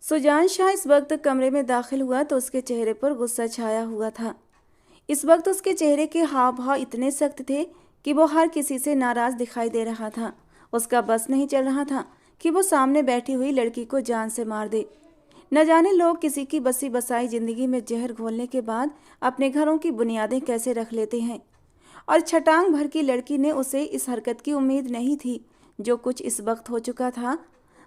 सुजान शाह इस वक्त कमरे में दाखिल हुआ तो उसके चेहरे पर गुस्सा छाया हुआ था। इस वक्त उसके चेहरे के हाव भाव इतने सख्त थे कि वो हर किसी से नाराज दिखाई दे रहा था। उसका बस नहीं चल रहा था कि वो सामने बैठी हुई लड़की को जान से मार दे। न जाने लोग किसी की बसी बसाई जिंदगी में जहर घोलने के बाद अपने घरों की बुनियादें कैसे रख लेते हैं। और छटांग भर की लड़की ने उसे इस हरकत की उम्मीद नहीं थी। जो कुछ इस वक्त हो चुका था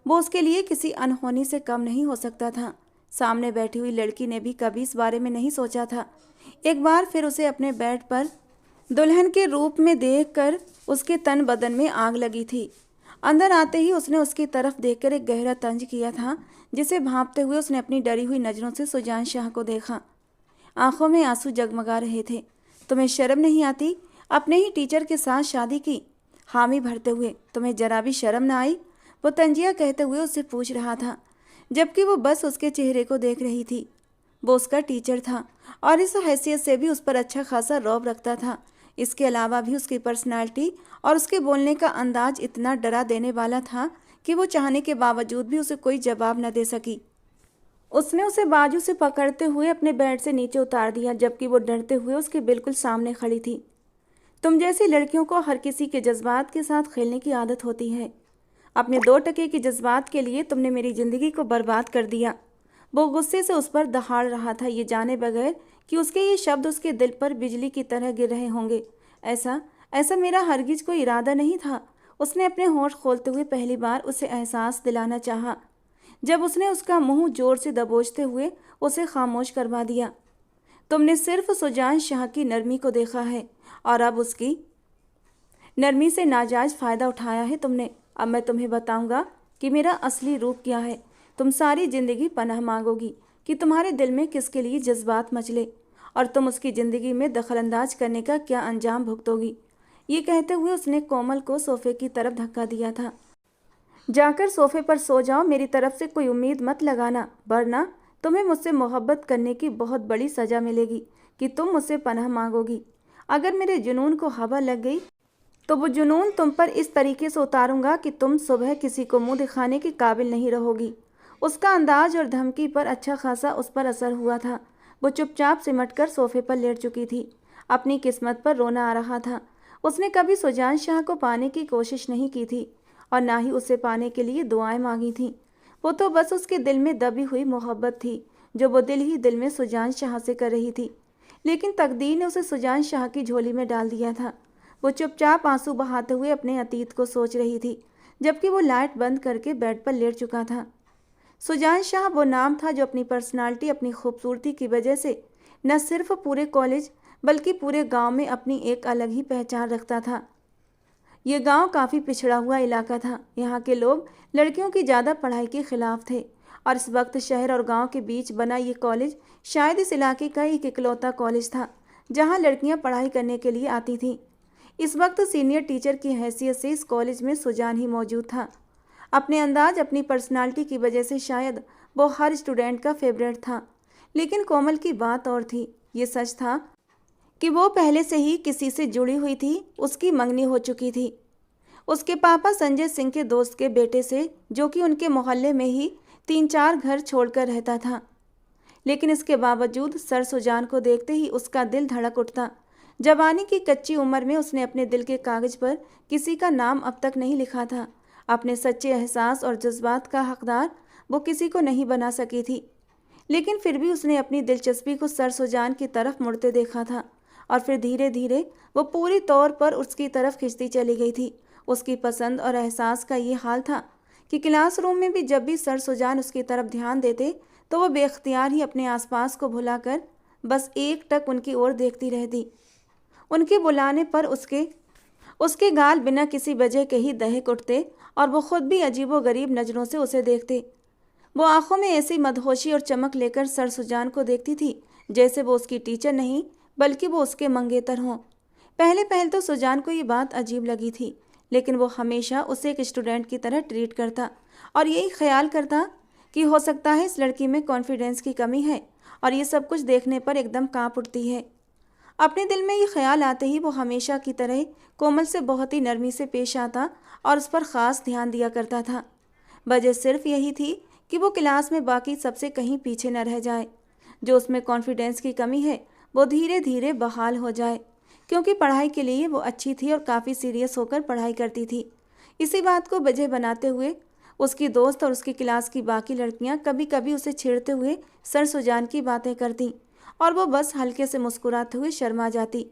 वो उसके लिए किसी अनहोनी से कम नहीं हो सकता था। सामने बैठी हुई लड़की ने भी कभी इस बारे में नहीं सोचा था। एक बार फिर उसे अपने बेड पर दुल्हन के रूप में देखकर उसके तन बदन में आग लगी थी। अंदर आते ही उसने उसकी तरफ देखकर एक गहरा तंज किया था, जिसे भांपते हुए उसने अपनी डरी हुई नजरों से सुजान शाह को देखा। आंखों में आंसू जगमगा रहे थे। तुम्हें शर्म नहीं आती? अपने ही टीचर के साथ शादी की? हामी भरते हुए तुम्हें जरा भी शर्म न आई? वो तंजिया कहते हुए उससे पूछ रहा था, जबकि वो बस उसके चेहरे को देख रही थी। वो उसका टीचर था और इस हैसियत से भी उस पर अच्छा खासा रौब रखता था। इसके अलावा भी उसकी पर्सनालिटी और उसके बोलने का अंदाज इतना डरा देने वाला था कि वो चाहने के बावजूद भी उसे कोई जवाब न दे सकी। उसने उसे बाजू से पकड़ते हुए अपने बेड से नीचे उतार दिया, जबकि वो डरते हुए उसके बिल्कुल सामने खड़ी थी। तुम जैसी लड़कियों को हर किसी के जज्बात के साथ खेलने की आदत होती है। अपने 2 टके के जज्बात के लिए तुमने मेरी जिंदगी को बर्बाद कर दिया। वो गुस्से से उस पर दहाड़ रहा था, ये जाने बगैर कि उसके ये शब्द उसके दिल पर बिजली की तरह गिर रहे होंगे। ऐसा ऐसा मेरा हरगिज कोई इरादा नहीं था। उसने अपने होंठ खोलते हुए पहली बार उसे एहसास दिलाना चाहा, जब उसने उसका मुंह जोर से दबोचते हुए उसे खामोश करवा दिया। तुमने सिर्फ सुजान शाह की नरमी को देखा है और अब उसकी नरमी से नाजायज फ़ायदा उठाया है तुमने। अब मैं तुम्हें बताऊंगा कि मेरा असली रूप क्या है। तुम सारी ज़िंदगी पनाह मांगोगी कि तुम्हारे दिल में किसके लिए जज्बात मचले, और तुम उसकी ज़िंदगी में दखलंदाज करने का क्या अंजाम भुगतोगी। ये कहते हुए उसने कोमल को सोफे की तरफ धक्का दिया था। जाकर सोफे पर सो जाओ, मेरी तरफ से कोई उम्मीद मत लगाना, वरना तुम्हें मुझसे मोहब्बत करने की बहुत बड़ी सज़ा मिलेगी कि तुम मुझसे पनाह मांगोगी। अगर मेरे जुनून को हवा लग गई तो वो जुनून तुम पर इस तरीके से उतारूंगा कि तुम सुबह किसी को मुंह दिखाने के काबिल नहीं रहोगी। उसका अंदाज और धमकी पर अच्छा खासा उस पर असर हुआ था। वो चुपचाप सिमटकर सोफे पर लेट चुकी थी। अपनी किस्मत पर रोना आ रहा था। उसने कभी सुजान शाह को पाने की कोशिश नहीं की थी और ना ही उसे पाने के लिए दुआएं मांगी थी। वो तो बस उसके दिल में दबी हुई मोहब्बत थी, जो वो दिल ही दिल में सुजान शाह से कर रही थी। लेकिन तकदीर ने उसे सुजान शाह की झोली में डाल दिया था। वो चुपचाप आंसू बहाते हुए अपने अतीत को सोच रही थी, जबकि वो लाइट बंद करके बेड पर लेट चुका था। सुजान शाह वो नाम था जो अपनी पर्सनालिटी, अपनी खूबसूरती की वजह से न सिर्फ पूरे कॉलेज बल्कि पूरे गांव में अपनी एक अलग ही पहचान रखता था। ये गांव काफ़ी पिछड़ा हुआ इलाका था। यहाँ के लोग लड़कियों की ज़्यादा पढ़ाई के खिलाफ थे और इस वक्त शहर और गांव के बीच बना ये कॉलेज शायद इस इलाके का एक इकलौता कॉलेज था जहाँ लड़कियाँ पढ़ाई करने के लिए आती थीं। इस वक्त सीनियर टीचर की हैसियत से इस कॉलेज में सुजान ही मौजूद था। अपने अंदाज, अपनी पर्सनालिटी की वजह से शायद वो हर स्टूडेंट का फेवरेट था। लेकिन कोमल की बात और थी। ये सच था कि वो पहले से ही किसी से जुड़ी हुई थी। उसकी मंगनी हो चुकी थी उसके पापा संजय सिंह के दोस्त के बेटे से, जो कि उनके मोहल्ले में ही 3-4 घर छोड़कर रहता था। लेकिन इसके बावजूद सर सुजान को देखते ही उसका दिल धड़क उठता। जवानी की कच्ची उम्र में उसने अपने दिल के कागज पर किसी का नाम अब तक नहीं लिखा था। अपने सच्चे एहसास और जज्बात का हकदार वो किसी को नहीं बना सकी थी। लेकिन फिर भी उसने अपनी दिलचस्पी को सर सुजान की तरफ मुड़ते देखा था और फिर धीरे धीरे वो पूरी तौर पर उसकी तरफ खिंचती चली गई थी। उसकी पसंद और एहसास का ये हाल था कि क्लासरूम में भी जब भी सर सुजान उसकी तरफ ध्यान देते तो वह बेख्तियार ही अपने आसपास को भुलाकर बस एकटक उनकी ओर देखती रहती। उनके बुलाने पर उसके गाल बिना किसी वजह के ही दहक उठते और वो खुद भी अजीबोगरीब नज़रों से उसे देखते। वो आंखों में ऐसी मदहोशी और चमक लेकर सर सुजान को देखती थी जैसे वो उसकी टीचर नहीं बल्कि वो उसके मंगेतर हों। पहले पहल तो सुजान को ये बात अजीब लगी थी, लेकिन वो हमेशा उसे एक स्टूडेंट की तरह ट्रीट करता और यही ख्याल करता कि हो सकता है इस लड़की में कॉन्फिडेंस की कमी है और ये सब कुछ देखने पर एकदम कांप उठती है। अपने दिल में ये ख्याल आते ही वो हमेशा की तरह कोमल से बहुत ही नरमी से पेश आता और उस पर ख़ास ध्यान दिया करता था। वजह सिर्फ यही थी कि वो क्लास में बाकी सबसे कहीं पीछे न रह जाए। जो उसमें कॉन्फिडेंस की कमी है वो धीरे धीरे बहाल हो जाए, क्योंकि पढ़ाई के लिए वो अच्छी थी और काफ़ी सीरियस होकर पढ़ाई करती थी। इसी बात को वजह बनाते हुए उसकी दोस्त और उसकी क्लास की बाकी लड़कियां कभी कभी उसे छेड़ते हुए सर सुजान की बातें करती और वो बस हल्के से मुस्कुराते हुए शर्मा जाती।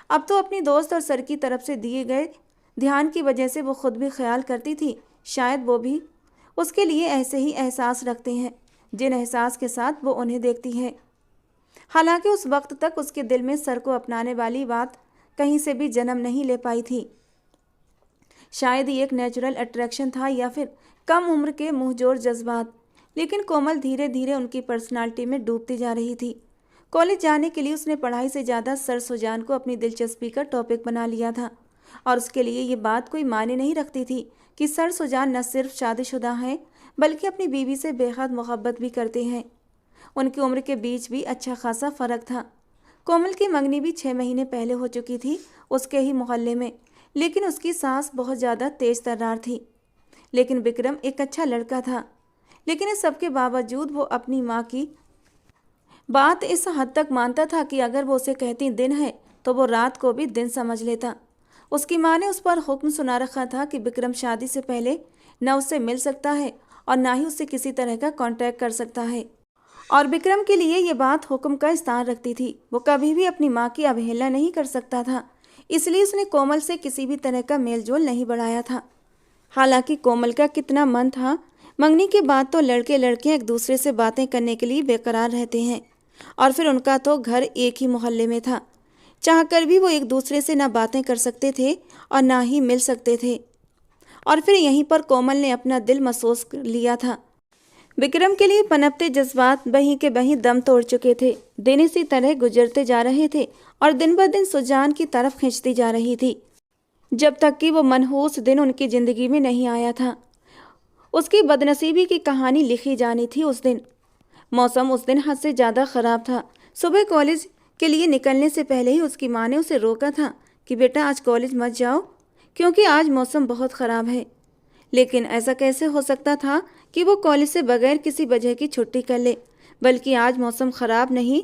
अब तो अपनी दोस्त और सर की तरफ से दिए गए ध्यान की वजह से वो खुद भी ख्याल करती थी शायद वो भी उसके लिए ऐसे ही एहसास रखते हैं जिन एहसास के साथ वो उन्हें देखती है। हालांकि उस वक्त तक उसके दिल में सर को अपनाने वाली बात कहीं से भी जन्म नहीं ले पाई थी। शायद ये एक नेचुरल अट्रैक्शन था या फिर कम उम्र के मुंहजोर जज्बात, लेकिन कोमल धीरे धीरे उनकी पर्सनालिटी में डूबती जा रही थी। कॉलेज जाने के लिए उसने पढ़ाई से ज़्यादा सर सुजान को अपनी दिलचस्पी का टॉपिक बना लिया था और उसके लिए ये बात कोई मायने नहीं रखती थी कि सर सुजान न सिर्फ शादीशुदा हैं बल्कि अपनी बीवी से बेहद मोहब्बत भी करते हैं। उनकी उम्र के बीच भी अच्छा खासा फ़र्क था। कोमल की मंगनी भी 6 महीने पहले हो चुकी थी उसके ही मोहल्ले में, लेकिन उसकी सास बहुत ज़्यादा तेज तर्रार थी। लेकिन विक्रम एक अच्छा लड़का था, लेकिन इस सब के बावजूद वो अपनी माँ की बात इस हद तक मानता था कि अगर वो उसे कहती दिन है तो वो रात को भी दिन समझ लेता। उसकी माँ ने उस पर हुक्म सुना रखा था कि विक्रम शादी से पहले न उससे मिल सकता है और ना ही उससे किसी तरह का कांटेक्ट कर सकता है। और विक्रम के लिए ये बात हुक्म का स्थान रखती थी। वो कभी भी अपनी माँ की अवहेलना नहीं कर सकता था, इसलिए उसने कोमल से किसी भी तरह का मेलजोल नहीं बढ़ाया था। हालांकि कोमल का कितना मन था, मंगनी के बाद तो लड़के लड़कियां एक दूसरे से बातें करने के लिए बेकरार रहते हैं और फिर उनका तो घर एक ही मोहल्ले में था। चाहकर भी वो एक दूसरे से ना बातें कर सकते थे और ना ही मिल सकते थे। और फिर यहीं पर कोमल ने अपना दिल महसूस लिया था। विक्रम के लिए पनपते जज्बात बहीं के बहीं दम तोड़ चुके थे। दिन इसी तरह गुजरते जा रहे थे और दिन ब दिन सुजान की तरफ खींचती जा रही थी, जब तक कि वो मनहूस दिन उनकी ज़िंदगी में नहीं आया था। उसकी बदनसीबी की कहानी लिखी जानी थी उस दिन। मौसम उस दिन हद से ज़्यादा ख़राब था। सुबह कॉलेज के लिए निकलने से पहले ही उसकी माँ ने उसे रोका था कि बेटा आज कॉलेज मत जाओ, क्योंकि आज मौसम बहुत ख़राब है। लेकिन ऐसा कैसे हो सकता था कि वो कॉलेज से बगैर किसी वजह की छुट्टी कर ले, बल्कि आज मौसम ख़राब नहीं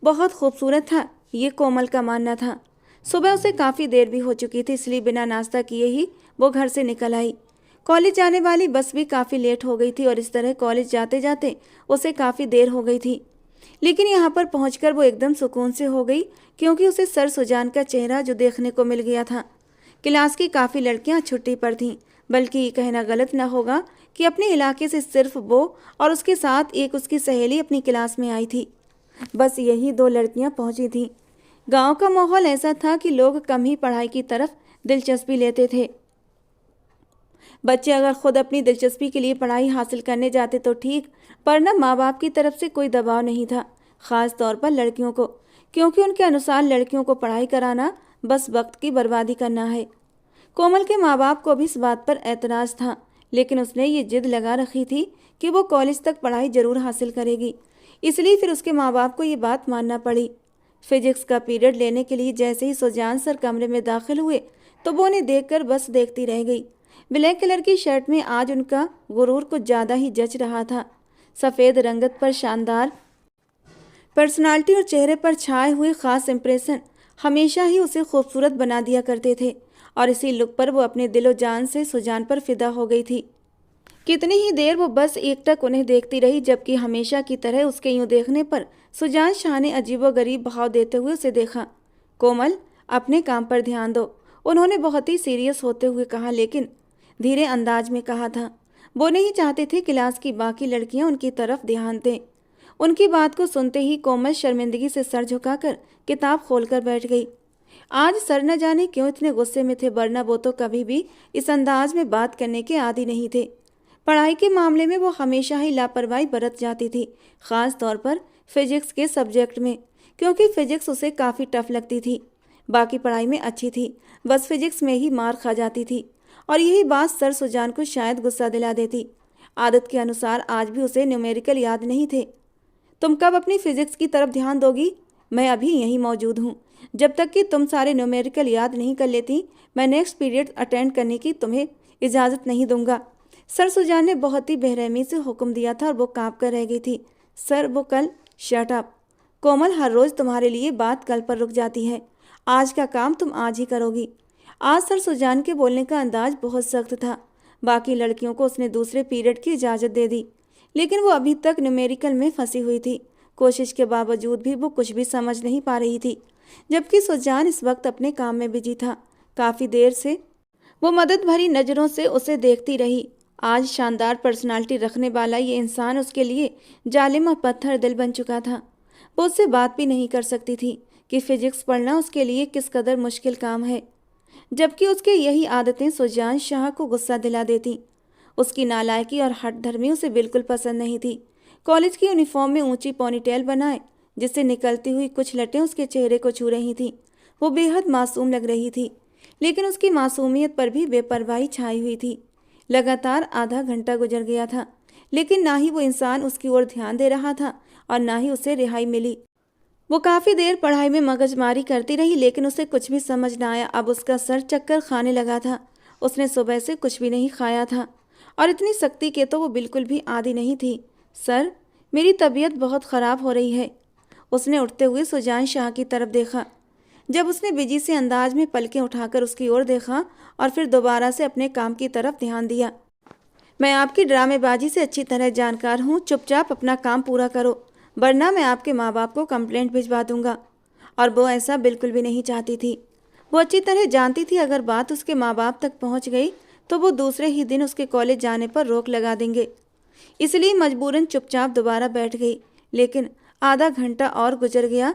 बहुत खूबसूरत था, ये कोमल का मानना था। सुबह उसे काफ़ी देर भी हो चुकी थी, इसलिए बिना नाश्ता किए ही वो घर से निकल आई। कॉलेज जाने वाली बस भी काफ़ी लेट हो गई थी और इस तरह कॉलेज जाते जाते उसे काफ़ी देर हो गई थी। लेकिन यहाँ पर पहुँचकर वो एकदम सुकून से हो गई, क्योंकि उसे सर सुजान का चेहरा जो देखने को मिल गया था। क्लास की काफ़ी लड़कियाँ छुट्टी पर थीं, बल्कि ये कहना गलत न होगा कि अपने इलाके से सिर्फ वो और उसके साथ एक उसकी सहेली अपनी क्लास में आई थी। बस यही 2 लड़कियाँ पहुँची थीं। गांव का माहौल ऐसा था कि लोग कम ही पढ़ाई की तरफ दिलचस्पी लेते थे। बच्चे अगर खुद अपनी दिलचस्पी के लिए पढ़ाई हासिल करने जाते तो ठीक, पर न माँ बाप की तरफ से कोई दबाव नहीं था, ख़ास तौर पर लड़कियों को, क्योंकि उनके अनुसार लड़कियों को पढ़ाई कराना बस वक्त की बर्बादी करना है। कोमल के माँ बाप को भी इस बात पर एतराज़ था, लेकिन उसने ये जिद लगा रखी थी कि वो कॉलेज तक पढ़ाई ज़रूर हासिल करेगी, इसलिए फिर उसके माँ बाप को ये बात मानना पड़ी। फिजिक्स का पीरियड लेने के लिए जैसे ही सुजान सर कमरे में दाखिल हुए तो वो उन्हें देखकर बस देखती रह गई। ब्लैक कलर की शर्ट में आज उनका गुरूर कुछ ज़्यादा ही जच रहा था। सफ़ेद रंगत पर शानदार पर्सनालिटी और चेहरे पर छाए हुए ख़ास इंप्रेशन हमेशा ही उसे खूबसूरत बना दिया करते थे और इसी लुक पर वो अपने दिलो जान से सुजान पर फिदा हो गई थी। कितनी ही देर वो बस एकटक उन्हें देखती रही, जबकि हमेशा की तरह उसके यूं देखने पर सुजान शाह ने अजीबोगरीब भाव देते हुए उसे देखा। कोमल, अपने काम पर ध्यान दो, उन्होंने बहुत ही सीरियस होते हुए कहा, लेकिन धीरे अंदाज में कहा था। वो नहीं चाहते थे क्लास की बाकी लड़कियां उनकी तरफ ध्यान दें। उनकी बात को सुनते ही कोमल शर्मिंदगी से सर झुकाकर किताब खोलकर बैठ गई। आज सर न जाने क्यों इतने गुस्से में थे, वरना वो तो कभी भी इस अंदाज में बात करने के आदी नहीं थे। पढ़ाई के मामले में वो हमेशा ही लापरवाही बरत जाती थी, ख़ास तौर पर फिजिक्स के सब्जेक्ट में, क्योंकि फिजिक्स उसे काफ़ी टफ लगती थी। बाकी पढ़ाई में अच्छी थी, बस फिजिक्स में ही मार खा जाती थी और यही बात सर सुजान को शायद गुस्सा दिला देती। आदत के अनुसार आज भी उसे न्यूमेरिकल याद नहीं थे। तुम कब अपनी फिजिक्स की तरफ ध्यान दोगी? मैं अभी यहीं मौजूद हूँ। जब तक कि तुम सारे न्यूमेरिकल याद नहीं कर लेती, मैं नेक्स्ट पीरियड अटेंड करने की तुम्हें इजाज़त नहीं दूंगा। सर सुजान ने बहुत ही बेरहमी से हुक्म दिया था और वो कांप कर रह गई थी। सर वो कल। शट अप कोमल, हर रोज तुम्हारे लिए बात कल पर रुक जाती है। आज का काम तुम आज ही करोगी। आज सर सुजान के बोलने का अंदाज बहुत सख्त था। बाकी लड़कियों को उसने दूसरे पीरियड की इजाज़त दे दी, लेकिन वो अभी तक न्यूमेरिकल में फंसी हुई थी। कोशिश के बावजूद भी वो कुछ भी समझ नहीं पा रही थी, जबकि सुजान इस वक्त अपने काम में बिजी था। काफ़ी देर से वो मदद भरी नज़रों से उसे देखती रही। आज शानदार पर्सनालिटी रखने वाला ये इंसान उसके लिए जालिम और पत्थर दिल बन चुका था। वो उससे बात भी नहीं कर सकती थी कि फिजिक्स पढ़ना उसके लिए किस कदर मुश्किल काम है, जबकि उसके यही आदतें सुजान शाह को गुस्सा दिला देती। उसकी नालायकी और हठधर्मी उसे बिल्कुल पसंद नहीं थी। कॉलेज की यूनिफॉर्म में ऊंची पोनीटेल बनाए, जिससे निकलती हुई कुछ लटें उसके चेहरे को छू रही थीं। वो बेहद मासूम लग रही थी, लेकिन उसकी मासूमियत पर भी बेपरवाही छाई हुई थी। लगातार आधा घंटा गुजर गया था, लेकिन ना ही वो इंसान उसकी ओर ध्यान दे रहा था और ना ही उसे रिहाई मिली। वो काफ़ी देर पढ़ाई में मगजमारी करती रही, लेकिन उसे कुछ भी समझ ना आया। अब उसका सर चक्कर खाने लगा था। उसने सुबह से कुछ भी नहीं खाया था और इतनी सख्ती के तो वो बिल्कुल भी आदी नहीं थी। सर, मेरी तबीयत बहुत ख़राब हो रही है। उसने उठते हुए सुजान शाह की तरफ देखा। जब उसने बिजी से अंदाज में पलकें उठाकर उसकी ओर देखा और फिर दोबारा से अपने काम की तरफ ध्यान दिया। मैं आपकी ड्रामेबाजी से अच्छी तरह जानकार हूँ। चुपचाप अपना काम पूरा करो, वरना मैं आपके माँ बाप को कंप्लेंट भिजवा दूंगा। और वो ऐसा बिल्कुल भी नहीं चाहती थी। वो अच्छी तरह जानती थी अगर बात उसके माँ बाप तक पहुँच गई तो वो दूसरे ही दिन उसके कॉलेज जाने पर रोक लगा देंगे। इसलिए मजबूरन चुपचाप दोबारा बैठ गई। लेकिन आधा घंटा और गुजर गया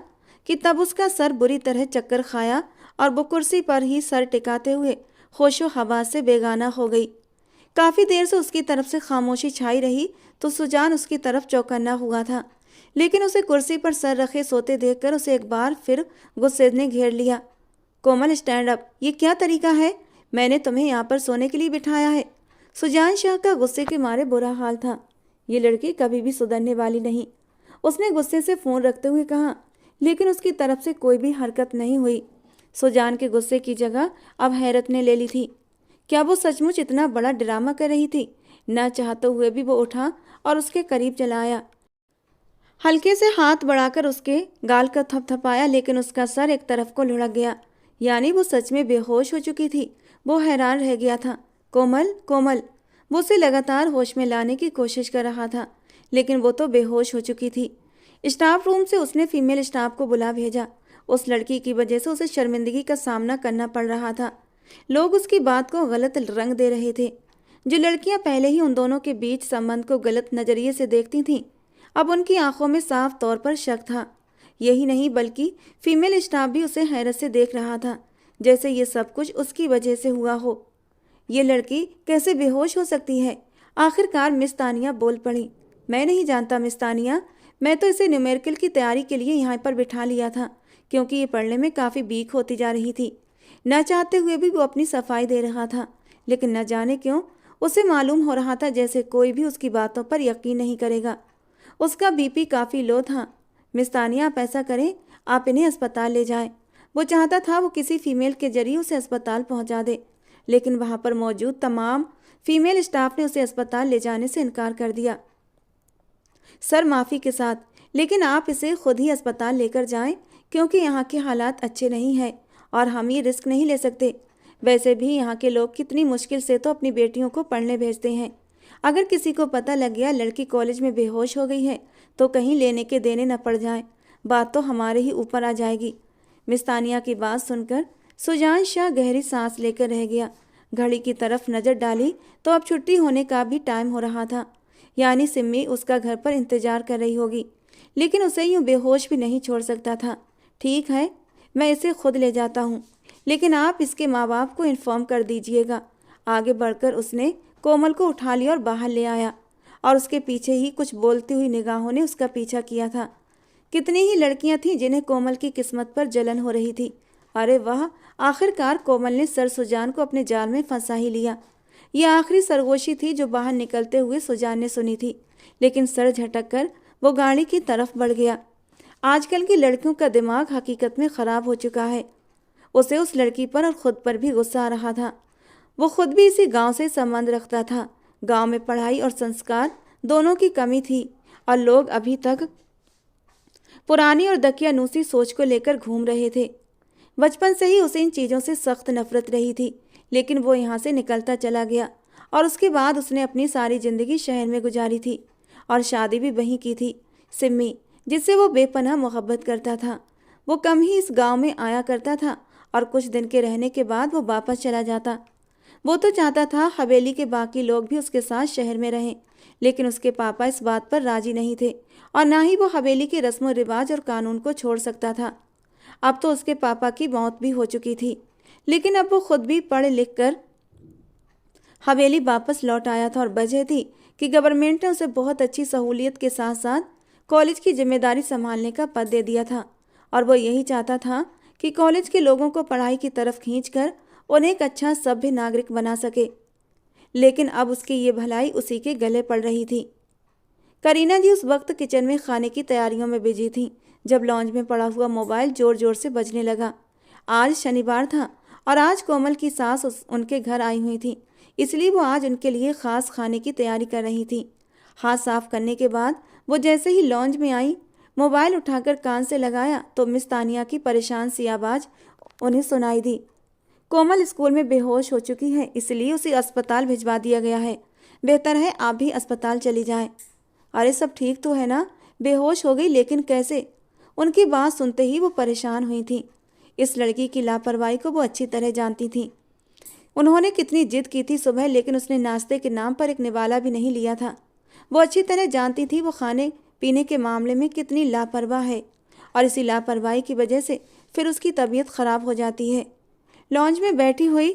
कि तब उसका सर बुरी तरह चक्कर खाया और वो कुर्सी पर ही सर टिकाते हुए होशो हवास से बेगाना हो गई। काफ़ी देर से उसकी तरफ से खामोशी छाई रही तो सुजान उसकी तरफ चौकन्ना हुआ था, लेकिन उसे कुर्सी पर सर रखे सोते देखकर उसे एक बार फिर गुस्से ने घेर लिया। कोमल, स्टैंड अप। ये क्या तरीका है? मैंने तुम्हें यहाँ पर सोने के लिए बिठाया है। सुजान शाह का गुस्से के मारे बुरा हाल था। ये लड़की कभी भी सुधरने वाली नहीं, उसने गुस्से से फ़ोन रखते हुए कहा, लेकिन उसकी तरफ से कोई भी हरकत नहीं हुई। सुजान के गुस्से की जगह अब हैरत ने ले ली थी। क्या वो सचमुच इतना बड़ा ड्रामा कर रही थी? न चाहते हुए भी वो उठा और उसके करीब चला आया। हल्के से हाथ बढ़ाकर उसके गाल का थपथपाया, लेकिन उसका सर एक तरफ को लुढ़क गया। यानी वो सच में बेहोश हो चुकी थी। वो हैरान रह गया था। कोमल, कोमल, वो उसे लगातार होश में लाने की कोशिश कर रहा था, लेकिन वो तो बेहोश हो चुकी थी। स्टाफ रूम से उसने फीमेल स्टाफ को बुला भेजा। उस लड़की की वजह से उसे शर्मिंदगी का सामना करना पड़ रहा था। लोग उसकी बात को गलत रंग दे रहे थे। जो लड़कियां पहले ही उन दोनों के बीच संबंध को गलत नज़रिए से देखती थीं, अब उनकी आंखों में साफ तौर पर शक था। यही नहीं बल्कि फीमेल स्टाफ भी उसे हैरत से देख रहा था, जैसे ये सब कुछ उसकी वजह से हुआ हो। ये लड़की कैसे बेहोश हो सकती है? आखिरकार मिस तानिया बोल पड़ी। मैं नहीं जानता मिस तानिया, मैं तो इसे न्यूमेरिकल की तैयारी के लिए यहाँ पर बिठा लिया था, क्योंकि ये पढ़ने में काफ़ी वीक होती जा रही थी। न चाहते हुए भी वो अपनी सफाई दे रहा था, लेकिन न जाने क्यों उसे मालूम हो रहा था जैसे कोई भी उसकी बातों पर यकीन नहीं करेगा। उसका बीपी काफ़ी लो था। मिस तानिया, आप ऐसा करें, आप इन्हें अस्पताल ले जाएं। वो चाहता था वो किसी फीमेल के जरिए उसे अस्पताल पहुंचा दे, लेकिन वहां पर मौजूद तमाम फीमेल स्टाफ ने उसे अस्पताल ले जाने से इनकार कर दिया। सर, माफ़ी के साथ, लेकिन आप इसे खुद ही अस्पताल लेकर जाएं, क्योंकि यहाँ के हालात अच्छे नहीं हैं और हम ये रिस्क नहीं ले सकते। वैसे भी यहाँ के लोग कितनी मुश्किल से तो अपनी बेटियों को पढ़ने भेजते हैं। अगर किसी को पता लग गया लड़की कॉलेज में बेहोश हो गई है तो कहीं लेने के देने न पड़ जाए, बात तो हमारे ही ऊपर आ जाएगी। मिस तानिया की बात सुनकर सुजान शाह गहरी सांस लेकर रह गया। घड़ी की तरफ नज़र डाली तो अब छुट्टी होने का भी टाइम हो रहा था, यानी सिम्मी उसका घर पर इंतजार कर रही होगी, लेकिन उसे यूँ बेहोश भी नहीं छोड़ सकता था। ठीक है, मैं इसे खुद ले जाता हूँ, लेकिन आप इसके माँ बाप को इन्फॉर्म कर दीजिएगा। आगे बढ़कर उसने कोमल को उठा लिया और बाहर ले आया, और उसके पीछे ही कुछ बोलती हुई निगाहों ने उसका पीछा किया था। कितनी ही लड़कियां थीं जिन्हें कोमल की किस्मत पर जलन हो रही थी। अरे वाह, आखिरकार कोमल ने सर सुजान को अपने जाल में फंसा ही लिया। यह आखिरी सरगोशी थी जो बाहर निकलते हुए सुजान ने सुनी थी, लेकिन सर झटक कर वो गाड़ी की तरफ बढ़ गया। आजकल की लड़कियों का दिमाग हकीकत में ख़राब हो चुका है। उसे उस लड़की पर और ख़ुद पर भी गुस्सा आ रहा था। वो खुद भी इसी गांव से संबंध रखता था। गांव में पढ़ाई और संस्कार दोनों की कमी थी और लोग अभी तक पुरानी और दकियानूसी सोच को लेकर घूम रहे थे। बचपन से ही उसे इन चीज़ों से सख्त नफरत रही थी, लेकिन वो यहाँ से निकलता चला गया और उसके बाद उसने अपनी सारी ज़िंदगी शहर में गुजारी थी और शादी भी वहीं की थी। सिम्मी, जिससे वो बेपनाह मोहब्बत करता था, वो कम ही इस गांव में आया करता था और कुछ दिन के रहने के बाद वो वापस चला जाता। वो तो चाहता था हवेली के बाकी लोग भी उसके साथ शहर में रहें, लेकिन उसके पापा इस बात पर राजी नहीं थे और ना ही वो हवेली के रस्म व रिवाज और कानून को छोड़ सकता था। अब तो उसके पापा की मौत भी हो चुकी थी, लेकिन अब वो खुद भी पढ़ लिख कर हवेली वापस लौट आया था और वजह थी कि गवर्नमेंट ने उसे बहुत अच्छी सहूलियत के साथ साथ कॉलेज की जिम्मेदारी संभालने का पद दे दिया था और वो यही चाहता था कि कॉलेज के लोगों को पढ़ाई की तरफ खींचकर उन्हें एक अच्छा सभ्य नागरिक बना सके। लेकिन अब उसकी ये भलाई उसी के गले पड़ रही थी। करीना जी उस वक्त किचन में खाने की तैयारियों में बिजी थी जब लॉन्च में पड़ा हुआ मोबाइल जोर जोर से बजने लगा। आज शनिवार था और आज कोमल की सास उनके घर आई हुई थी, इसलिए वो आज उनके लिए ख़ास खाने की तैयारी कर रही थी। हाथ साफ करने के बाद वो जैसे ही लॉन्च में आई, मोबाइल उठाकर कान से लगाया तो मिस तानिया की परेशान सी आवाज़ उन्हें सुनाई दी। कोमल स्कूल में बेहोश हो चुकी है, इसलिए उसे अस्पताल भिजवा दिया गया है। बेहतर है आप भी अस्पताल चली जाएं। अरे सब ठीक तो है ना? बेहोश हो गई लेकिन कैसे? उनकी बात सुनते ही वो परेशान हुई थी। इस लड़की की लापरवाही को वो अच्छी तरह जानती थी। उन्होंने कितनी जिद की थी सुबह, लेकिन उसने नाश्ते के नाम पर एक निवाला भी नहीं लिया था। वो अच्छी तरह जानती थी वो खाने पीने के मामले में कितनी लापरवाह है और इसी लापरवाही की वजह से फिर उसकी तबीयत खराब हो जाती है। लॉन्च में बैठी हुई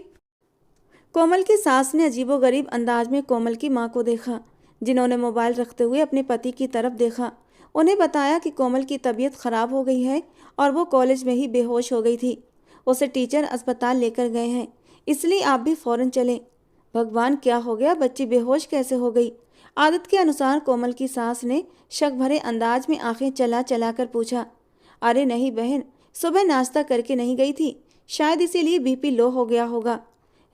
कोमल की सास ने अजीबोगरीब अंदाज में कोमल की मां को देखा, जिन्होंने मोबाइल रखते हुए अपने पति की तरफ देखा। उन्हें बताया कि कोमल की तबीयत खराब हो गई है और वो कॉलेज में ही बेहोश हो गई थी। उसे टीचर अस्पताल लेकर गए हैं, इसलिए आप भी फौरन चलें। भगवान, क्या हो गया? बच्ची बेहोश कैसे हो गई? आदत के अनुसार कोमल की सास ने शक भरे अंदाज में आंखें चला चला कर पूछा। अरे नहीं बहन, सुबह नाश्ता करके नहीं गई थी, शायद इसीलिए बीपी लो हो गया होगा।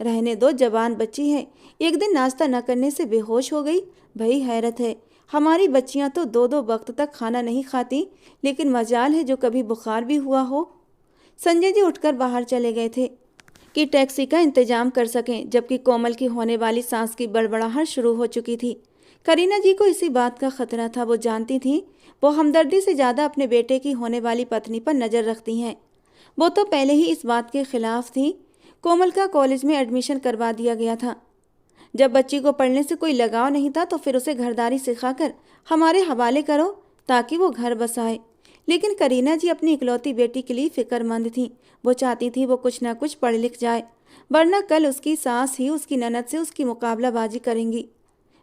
रहने दो, जवान बच्ची है, एक दिन नाश्ता न करने से बेहोश हो गई। भाई हैरत है, हमारी बच्चियां तो 2-2 वक्त तक खाना नहीं खाती, लेकिन मजाल है जो कभी बुखार भी हुआ हो। संजय जी उठकर बाहर चले गए थे कि टैक्सी का इंतजाम कर सकें, जबकि कोमल की होने वाली सांस की बड़बड़ाहट शुरू हो चुकी थी। करीना जी को इसी बात का खतरा था। वो जानती थी वो हमदर्दी से ज़्यादा अपने बेटे की होने वाली पत्नी पर नज़र रखती हैं। वो तो पहले ही इस बात के खिलाफ थी। कोमल का कॉलेज में एडमिशन करवा दिया गया था। जब बच्ची को पढ़ने से कोई लगाव नहीं था तो फिर उसे घरदारी सिखाकर हमारे हवाले करो ताकि वो घर बसाए। लेकिन करीना जी अपनी इकलौती बेटी के लिए फिक्रमंद थी। वो चाहती थी वो कुछ ना कुछ पढ़ लिख जाए, वरना कल उसकी सास ही उसकी ननद से उसकी मुकाबलाबाजी करेंगी।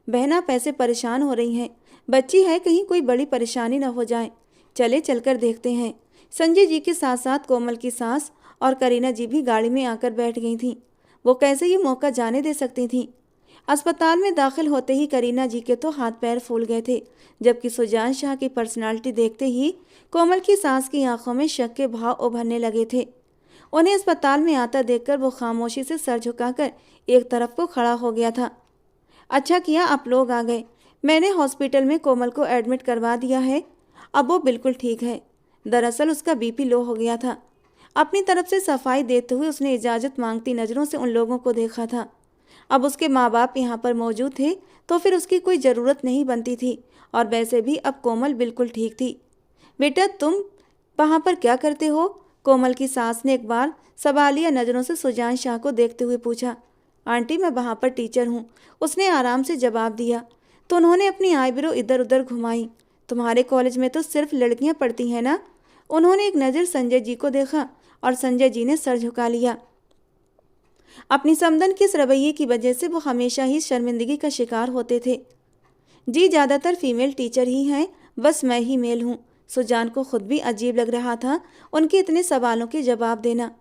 बहना पैसे परेशान हो रही हैं, बच्ची है, कहीं कोई बड़ी परेशानी न हो जाए। चले चलकर देखते हैं। संजय जी के साथ साथ कोमल की सास और करीना जी भी गाड़ी में आकर बैठ गई थीं। वो कैसे ये मौका जाने दे सकती थीं? अस्पताल में दाखिल होते ही करीना जी के तो हाथ पैर फूल गए थे, जबकि सुजान शाह की पर्सनालिटी देखते ही कोमल की सास की आंखों में शक के भाव उभरने लगे थे। उन्हें अस्पताल में आता देखकर वो खामोशी से सर झुकाकर एक तरफ को खड़ा हो गया था। अच्छा किया आप लोग आ गए। मैंने हॉस्पिटल में कोमल को एडमिट करवा दिया है, अब वो बिल्कुल ठीक है। दरअसल उसका बीपी लो हो गया था। अपनी तरफ से सफाई देते हुए उसने इजाज़त मांगती नज़रों से उन लोगों को देखा था। अब उसके माँ बाप यहाँ पर मौजूद थे तो फिर उसकी कोई ज़रूरत नहीं बनती थी, और वैसे भी अब कोमल बिल्कुल ठीक थी। बेटा तुम वहाँ पर क्या करते हो? कोमल की सास ने एक बार सवालिया नज़रों से सुजान शाह को देखते हुए पूछा। आंटी मैं वहाँ पर टीचर हूँ, उसने आराम से जवाब दिया। तो उन्होंने अपनी आईब्रो इधर उधर घुमाई। तुम्हारे कॉलेज में तो सिर्फ लड़कियाँ पढ़ती हैं ना? उन्होंने एक नज़र संजय जी को देखा और संजय जी ने सर झुका लिया। अपनी समदन के इस रवैये की वजह से वो हमेशा ही शर्मिंदगी का शिकार होते थे। जी ज़्यादातर फीमेल टीचर ही हैं, बस मैं ही मेल हूँ। सुजान को खुद भी अजीब लग रहा था उनके इतने सवालों के जवाब देना।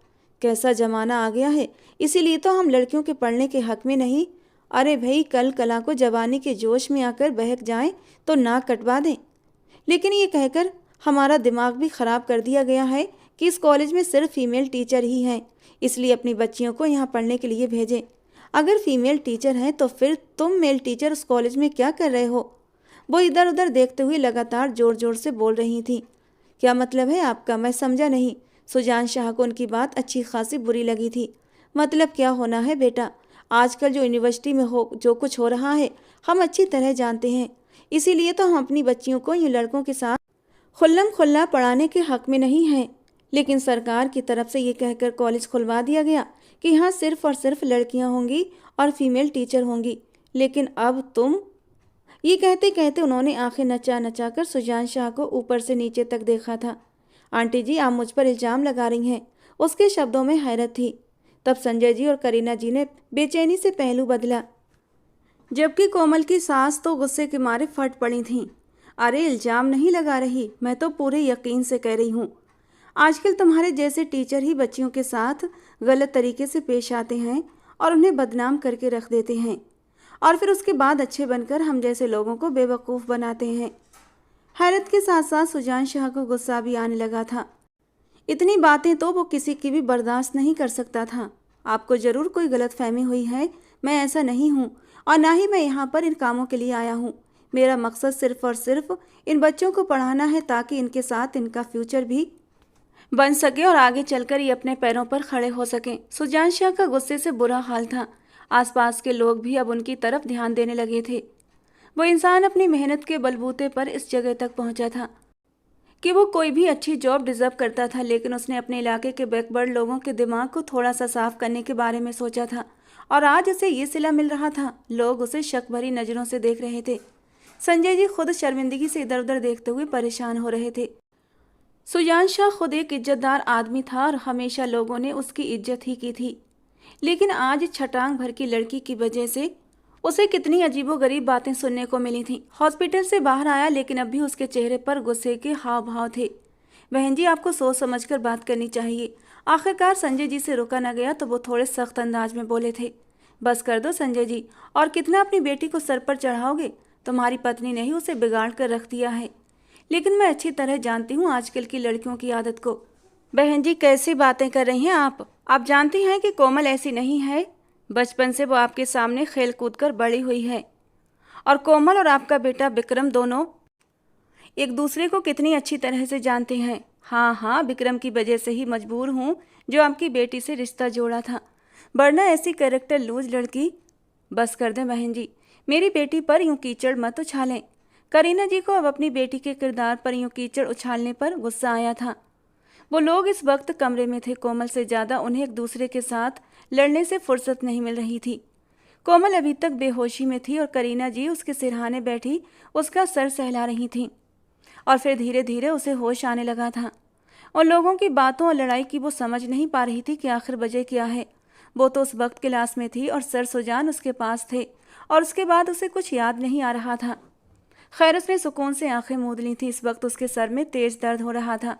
कैसा ज़माना आ गया है, इसीलिए तो हम लड़कियों के पढ़ने के हक में नहीं। अरे भाई कल कला को जवानी के जोश में आकर बहक जाएं तो नाक कटवा दें। लेकिन ये कहकर हमारा दिमाग भी ख़राब कर दिया गया है कि इस कॉलेज में सिर्फ फीमेल टीचर ही हैं, इसलिए अपनी बच्चियों को यहाँ पढ़ने के लिए भेजें। अगर फीमेल टीचर हैं तो फिर तुम मेल टीचर उस कॉलेज में क्या कर रहे हो? वो इधर उधर देखते हुए लगातार जोर जोर से बोल रही थी। क्या मतलब है आपका? मैं समझा नहीं। सुजान शाह को उनकी बात अच्छी खासी बुरी लगी थी। मतलब क्या होना है बेटा? आजकल जो यूनिवर्सिटी में जो कुछ हो रहा है हम अच्छी तरह जानते हैं। इसीलिए तो हम अपनी बच्चियों को इन लड़कों के साथ खुल्लम खुल्ला पढ़ाने के हक में नहीं हैं। लेकिन सरकार की तरफ से ये कहकर कॉलेज खुलवा दिया गया कि यहाँ सिर्फ और सिर्फ लड़कियाँ होंगी और फीमेल टीचर होंगी। लेकिन अब तुम। ये कहते कहते उन्होंने आंखें नचा नचा कर सुजान शाह को ऊपर से नीचे तक देखा था। आंटी जी, आप मुझ पर इल्ज़ाम लगा रही हैं। उसके शब्दों में हैरत थी। तब संजय जी और करीना जी ने बेचैनी से पहलू बदला, जबकि कोमल की सास तो गुस्से के मारे फट पड़ी थीं। अरे इल्ज़ाम नहीं लगा रही, मैं तो पूरे यकीन से कह रही हूँ। आजकल तुम्हारे जैसे टीचर ही बच्चियों के साथ गलत तरीके से पेश आते हैं और उन्हें बदनाम करके रख देते हैं, और फिर उसके बाद अच्छे बनकर हम जैसे लोगों को बेवकूफ़ बनाते हैं। हैरत के साथ साथ सुजान शाह को गुस्सा भी आने लगा था। इतनी बातें तो वो किसी की भी बर्दाश्त नहीं कर सकता था। आपको ज़रूर कोई गलतफहमी हुई है। मैं ऐसा नहीं हूँ, और ना ही मैं यहाँ पर इन कामों के लिए आया हूँ। मेरा मकसद सिर्फ और सिर्फ इन बच्चों को पढ़ाना है, ताकि इनके साथ इनका फ्यूचर भी बन सके और आगे चलकर ये अपने पैरों पर खड़े हो सकें। सुजान शाह का गुस्से से बुरा हाल था। आसपास के लोग भी अब उनकी तरफ ध्यान देने लगे थे। वो इंसान अपनी मेहनत के बलबूते पर इस जगह तक पहुंचा था कि वो कोई भी अच्छी जॉब डिजर्व करता था, लेकिन उसने अपने इलाके के बैकवर्ड लोगों के दिमाग को थोड़ा सा साफ करने के बारे में सोचा था, और आज उसे ये सिला मिल रहा था। लोग उसे शक भरी नज़रों से देख रहे थे। संजय जी खुद शर्मिंदगी से इधर उधर देखते हुए परेशान हो रहे थे। सुजान शाह खुद एक इज्जतदार आदमी था और हमेशा लोगों ने उसकी इज्जत ही की थी, लेकिन आज छटांग भर की लड़की की वजह से उसे कितनी अजीबोगरीब बातें सुनने को मिली थीं। हॉस्पिटल से बाहर आया, लेकिन अब भी उसके चेहरे पर गुस्से के हाव भाव थे। बहन जी, आपको सोच समझकर बात करनी चाहिए। आखिरकार संजय जी से रुका न गया तो वो थोड़े सख्त अंदाज में बोले थे। बस कर दो संजय जी, और कितना अपनी बेटी को सर पर चढ़ाओगे? तुम्हारी पत्नी ने ही उसे बिगाड़ कर रख दिया है। लेकिन मैं अच्छी तरह जानती हूँ आजकल की लड़कियों की आदत को। बहन जी, कैसी बातें कर रही हैं आप? आप जानती हैं कि कोमल ऐसी नहीं है। बचपन से वो आपके सामने खेल कूद कर बड़ी हुई है, और कोमल और आपका बेटा विक्रम दोनों एक दूसरे को कितनी अच्छी तरह से जानते हैं। हाँ हाँ, विक्रम की वजह से ही मजबूर हूँ जो आपकी बेटी से रिश्ता जोड़ा था, वरना ऐसी कैरेक्टर लूज लड़की। बस कर दें बहन जी, मेरी बेटी पर यूँ कीचड़ मत उछालें। करीना जी को अब अपनी बेटी के किरदार पर यूँ कीचड़ उछालने पर गुस्सा आया था। वो लोग इस वक्त कमरे में थे। कोमल से ज़्यादा उन्हें एक दूसरे के साथ लड़ने से फुर्सत नहीं मिल रही थी। कोमल अभी तक बेहोशी में थी और करीना जी उसके सिरहाने बैठी उसका सर सहला रही थीं, और फिर धीरे धीरे उसे होश आने लगा था। उन लोगों की बातों और लड़ाई की वो समझ नहीं पा रही थी कि आखिर वजह क्या है। वो तो उस वक्त क्लास में थी और सर सुजान उसके पास थे, और उसके बाद उसे कुछ याद नहीं आ रहा था। खैर, उसने सुकून से आंखें मूंद ली थी। इस वक्त उसके सर में तेज दर्द हो रहा था।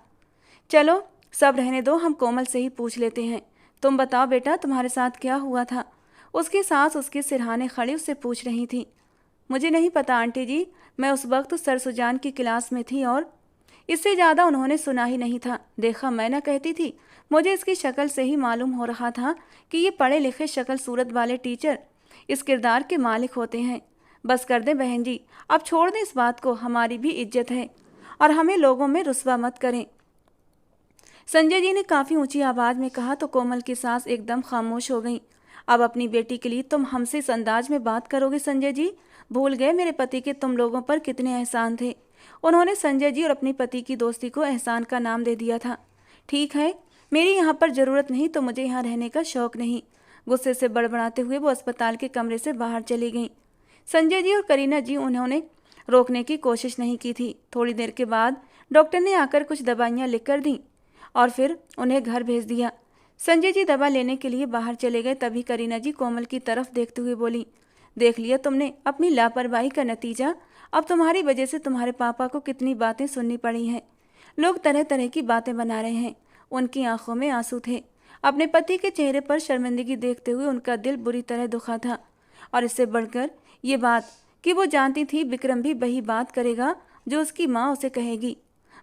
चलो सब रहने दो, हम कोमल से ही पूछ लेते हैं। तुम बताओ बेटा, तुम्हारे साथ क्या हुआ था? उसकी सास उसके सिरहाने खड़ी उससे पूछ रही थी। मुझे नहीं पता आंटी जी, मैं उस वक्त सर सुजान की क्लास में थी और इससे ज़्यादा उन्होंने सुना ही नहीं था। देखा, मैं ना कहती थी। मुझे इसकी शक्ल से ही मालूम हो रहा था कि ये पढ़े लिखे शक्ल सूरत वाले टीचर इस किरदार के मालिक होते हैं। बस कर दें बहन जी, अब छोड़ दें इस बात को। हमारी भी इज्जत है और हमें लोगों में रुस्वा मत करें। संजय जी ने काफ़ी ऊंची आवाज़ में कहा तो कोमल की सास एकदम खामोश हो गई। अब अपनी बेटी के लिए तुम हमसे इस अंदाज में बात करोगे संजय जी? भूल गए मेरे पति के तुम लोगों पर कितने एहसान थे। उन्होंने संजय जी और अपनी पति की दोस्ती को एहसान का नाम दे दिया था। ठीक है, मेरी यहाँ पर ज़रूरत नहीं तो मुझे यहाँ रहने का शौक़ नहीं। गुस्से से बड़बड़ाते हुए वो अस्पताल के कमरे से बाहर चली गईं। संजय जी और करीना जी उन्होंने रोकने की कोशिश नहीं की थी। थोड़ी देर के बाद डॉक्टर ने आकर कुछ दवाइयाँ लिख कर दी और फिर उन्हें घर भेज दिया। संजय जी दवा लेने के लिए बाहर चले गए। तभी करीना जी कोमल की तरफ देखते हुए बोली, देख लिया तुमने अपनी लापरवाही का नतीजा। अब तुम्हारी वजह से तुम्हारे पापा को कितनी बातें सुननी पड़ी हैं। लोग तरह तरह की बातें बना रहे हैं। उनकी आंखों में आंसू थे। अपने पति के चेहरे पर शर्मिंदगी देखते हुए उनका दिल बुरी तरह दुखा था, और इससे बढ़कर ये बात कि वो जानती थी विक्रम भी वही बात करेगा जो उसकी माँ उसे कहेगी।